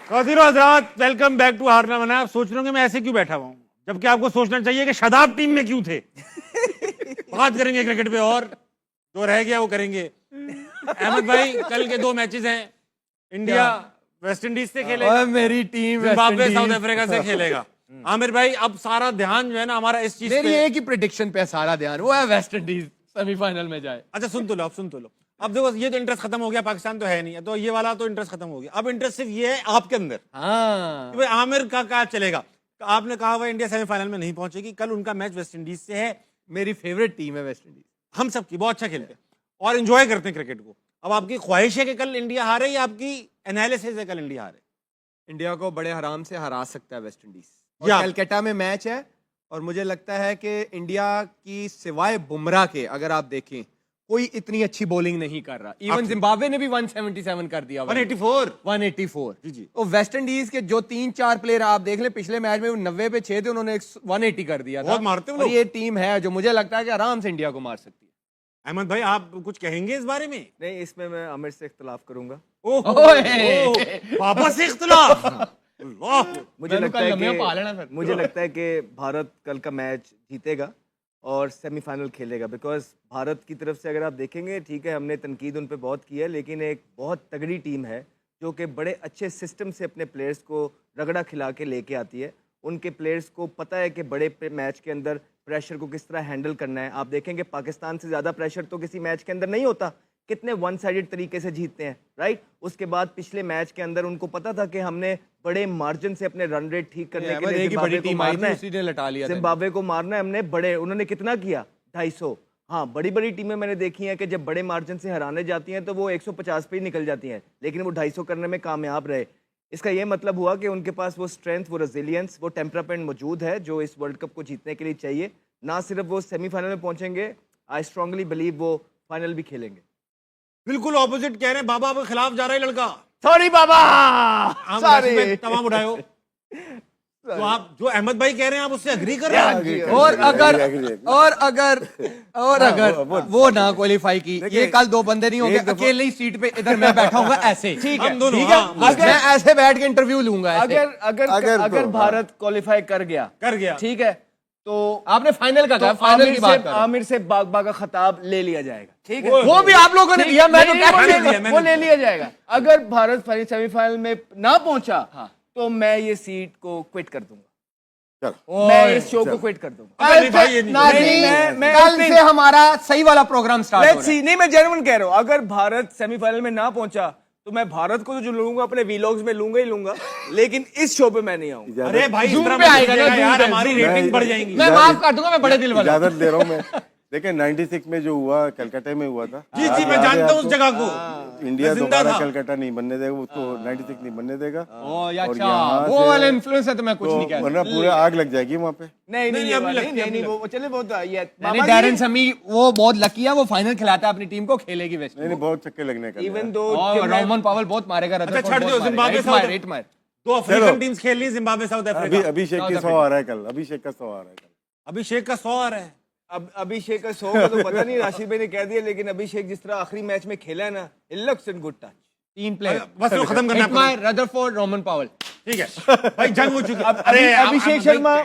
ख़वातीन और हज़रात, वेलकम बैक टू हारना मना। आप सोच रहे होंगे मैं ऐसे क्यों बैठा हुआ हूँ, जबकि आपको सोचना चाहिए कि शादाब टीम में क्यों थे। बात करेंगे क्रिकेट पे और जो रह गया वो करेंगे। अहमद भाई, कल के 2 मैचेस हैं, इंडिया वेस्ट इंडीज से खेलेगा और मेरी टीम जिम्बाब्वे साउथ अफ्रीका से खेलेगा। आमिर भाई, अब सारा ध्यान जो है ना हमारा इस चीज मेरी पे। एक ही प्रेडिक्शन पे है सारा ध्यान, वो है वेस्ट इंडीज सेमीफाइनल में जाए। अच्छा सुन तो लो, अब सुन तो लो। अब देखो, ये तो इंटरेस्ट खत्म हो गया, पाकिस्तान तो है नहीं, तो ये वाला तो इंटरेस्ट खत्म हो गया। अब इंटरेस्ट सिर्फ ये है आपके अंदर हाँ, कि भाई आमिर का क्या चलेगा। आपने कहा हुआ इंडिया सेमीफाइनल में नहीं पहुंचेगी, कल उनका मैच वेस्ट इंडीज से है। मेरी फेवरेट टीम है वेस्ट इंडीज। हम सबकी बहुत अच्छा खेलते हैं और एंजॉय करते हैं क्रिकेट को। अब आपकी ख्वाहिश है कि कल इंडिया हारे या आपकी एनालिसिस है कल इंडिया हारे? इंडिया को बड़े आराम से हरा सकता है वेस्ट इंडीज। या- और कलकत्ता में मैच है और मुझे लगता है कि इंडिया की सिवाय बुमराह के, अगर आप देखें, कोई इतनी अच्छी बॉलिंग नहीं कर रहा। इवन जिम्बाब्वे ने भी 177 कर दिया, 184 184। जी जी। तो वेस्ट इंडीज के जो 3-4 प्लेयर आप देख लें, पिछले मैच में 90 पे 6 थे, उन्होंने 180 कर दिया था। बहुत मारते हैं और लोग। ये टीम है जो मुझे लगता है कि आराम से इंडिया को मार सकती है। अहमद भाई, आप कुछ कहेंगे इस बारे में? नहीं, इसमें मैं आमिर से इख्तलाफ करूंगा। वापस से इख्तिलाफ। अल्लाह। मुझे लगता है कि भारत कल का मैच जीतेगा और सेमीफाइनल खेलेगा। बिकॉज भारत की तरफ से अगर आप देखेंगे, ठीक है, हमने तनकीद उन पे बहुत की है, लेकिन एक बहुत तगड़ी टीम है जो कि बड़े अच्छे सिस्टम से अपने प्लेयर्स को रगड़ा खिला के लेके आती है। उनके प्लेयर्स को पता है कि बड़े मैच के अंदर प्रेशर को किस तरह हैंडल करना है। आप देखेंगे पाकिस्तान से ज़्यादा प्रेशर तो किसी मैच के अंदर नहीं होता, कितने वन साइडेड तरीके से जीतते हैं, राइट। उसके बाद पिछले मैच के अंदर उनको पता था कि हमने बड़े मार्जिन से अपने रन रेट ठीक करने के लिए जिम्बाब्वे को मारना है। जिम्बाब्वे को मारना है हमने। बड़े उन्होंने कितना किया, 250। हाँ, बड़ी बड़ी टीमें मैंने देखी हैं कि जब बड़े मार्जिन से हराने जाती हैं तो वो 150 पे ही निकल जाती हैं, लेकिन वो 250 करने में कामयाब रहे। इसका ये मतलब हुआ कि उनके पास वो स्ट्रेंथ, वो रेजिलियंस, वो टेम्परामेंट मौजूद है जो इस वर्ल्ड कप को जीतने के लिए चाहिए। ना सिर्फ वो सेमीफाइनल में पहुंचेंगे, आई स्ट्रांगली बिलीव वो फाइनल भी खेलेंगे। बिल्कुल ऑपोजिट कह रहे हैं, बाबा आपके खिलाफ जा रहा है लड़का। सॉरी बाबा, सॉरी। तमाम उठाए हो तो आप जो अहमद भाई कह रहे हैं आप उससे अग्री कर रहे हैं। और अगर वो ना क्वालिफाई की, ये कल 2 बंदे नहीं होंगे, अकेले ही सीट पे इधर मैं बैठा हूँ ऐसे। ठीक है, हम दोनों, ठीक है, हाँ, मैं ऐसे बैठ के इंटरव्यू लूंगा ऐसे। अगर भारत क्वालिफाई कर गया, ठीक है, तो आपने फाइनल का कहा, फाइनल की बात कर। आमिर से बागबा का खिताब ले लिया जाएगा, ठीक है। वो भी आप लोगों ने दिया, मैं तो वो ले लिया जाएगा। अगर भारत सेमीफाइनल में ना पहुंचा तो मैं ये सीट को क्विट कर दूंगा, मैं इस शो को क्विट कर दूंगा। कल से हमारा सही वाला प्रोग्राम स्टार्ट हो रहा है। नहीं, मैं जेन्युइन कह रहा हूँ, अगर भारत सेमीफाइनल में ना पहुंचा तो मैं भारत को जो लूंगा अपने वीलॉग्स में लूंगा ही लूंगा, लेकिन इस शो पे मैं नहीं आऊंगा। अरे भाई, Zoom इस तरह पे आएगा मत ना, कीजिएगा यार, Zoom पे, हमारी Zoom पे। रेटिंग बढ़ जाएंगी। मैं माफ कर दूंगा, मैं बड़े दिल वाला। इजाजत दे रहा हूँ मैं। देखिए 96 में जो हुआ कलकत्ता में हुआ था। जी जी, मैं जानता हूँ उस जगह को। इंडिया मैं जिंदा दोबारा था। कलकत्ता नहीं बनने देगा, उसको 96 नहीं बनने देगा। ओह, और अच्छा, यहाँ वो से- वाला इन्फ्लुएंस है तो मैं कुछ तो नहीं कह वरना पूरे आग लग जाएगी वहाँ पे। नहीं, नहीं, अभी लगती है, अभी वो चले, वो तो ये सकता। डैरेन समी वो बहुत लकी है, वो फाइनल खिलाता है अपनी टीम को, खेलेगी वेस्ट। नहीं, बहुत छक्के लगने का। इवन दो और रोमन पावल बहुत मारेगा। अच्छा, छड़ दो, जिम्बाब्वे साउथ। 2 अफ्रीकन टीम्स खेल रही, जिम्बाब्वे साउथ अफ्रीका। अभिषेक के 100 आ रहा है कल, अभिषेक का 100 आ रहा है कल। अभिषेक का 100 आ रहा है। अब अभिषेक का 100 का तो पता नहीं, राशिद भाई ने कह दिया, लेकिन अभिषेक जिस तरह आखिरी मैच में खेला है ना, it looks in good touch. 3 player बस वो खत्म करना है। रदरफोर्ड, रोमन पावल। ठीक है भाई, जंग हो चुकी है। अभिषेक शर्मा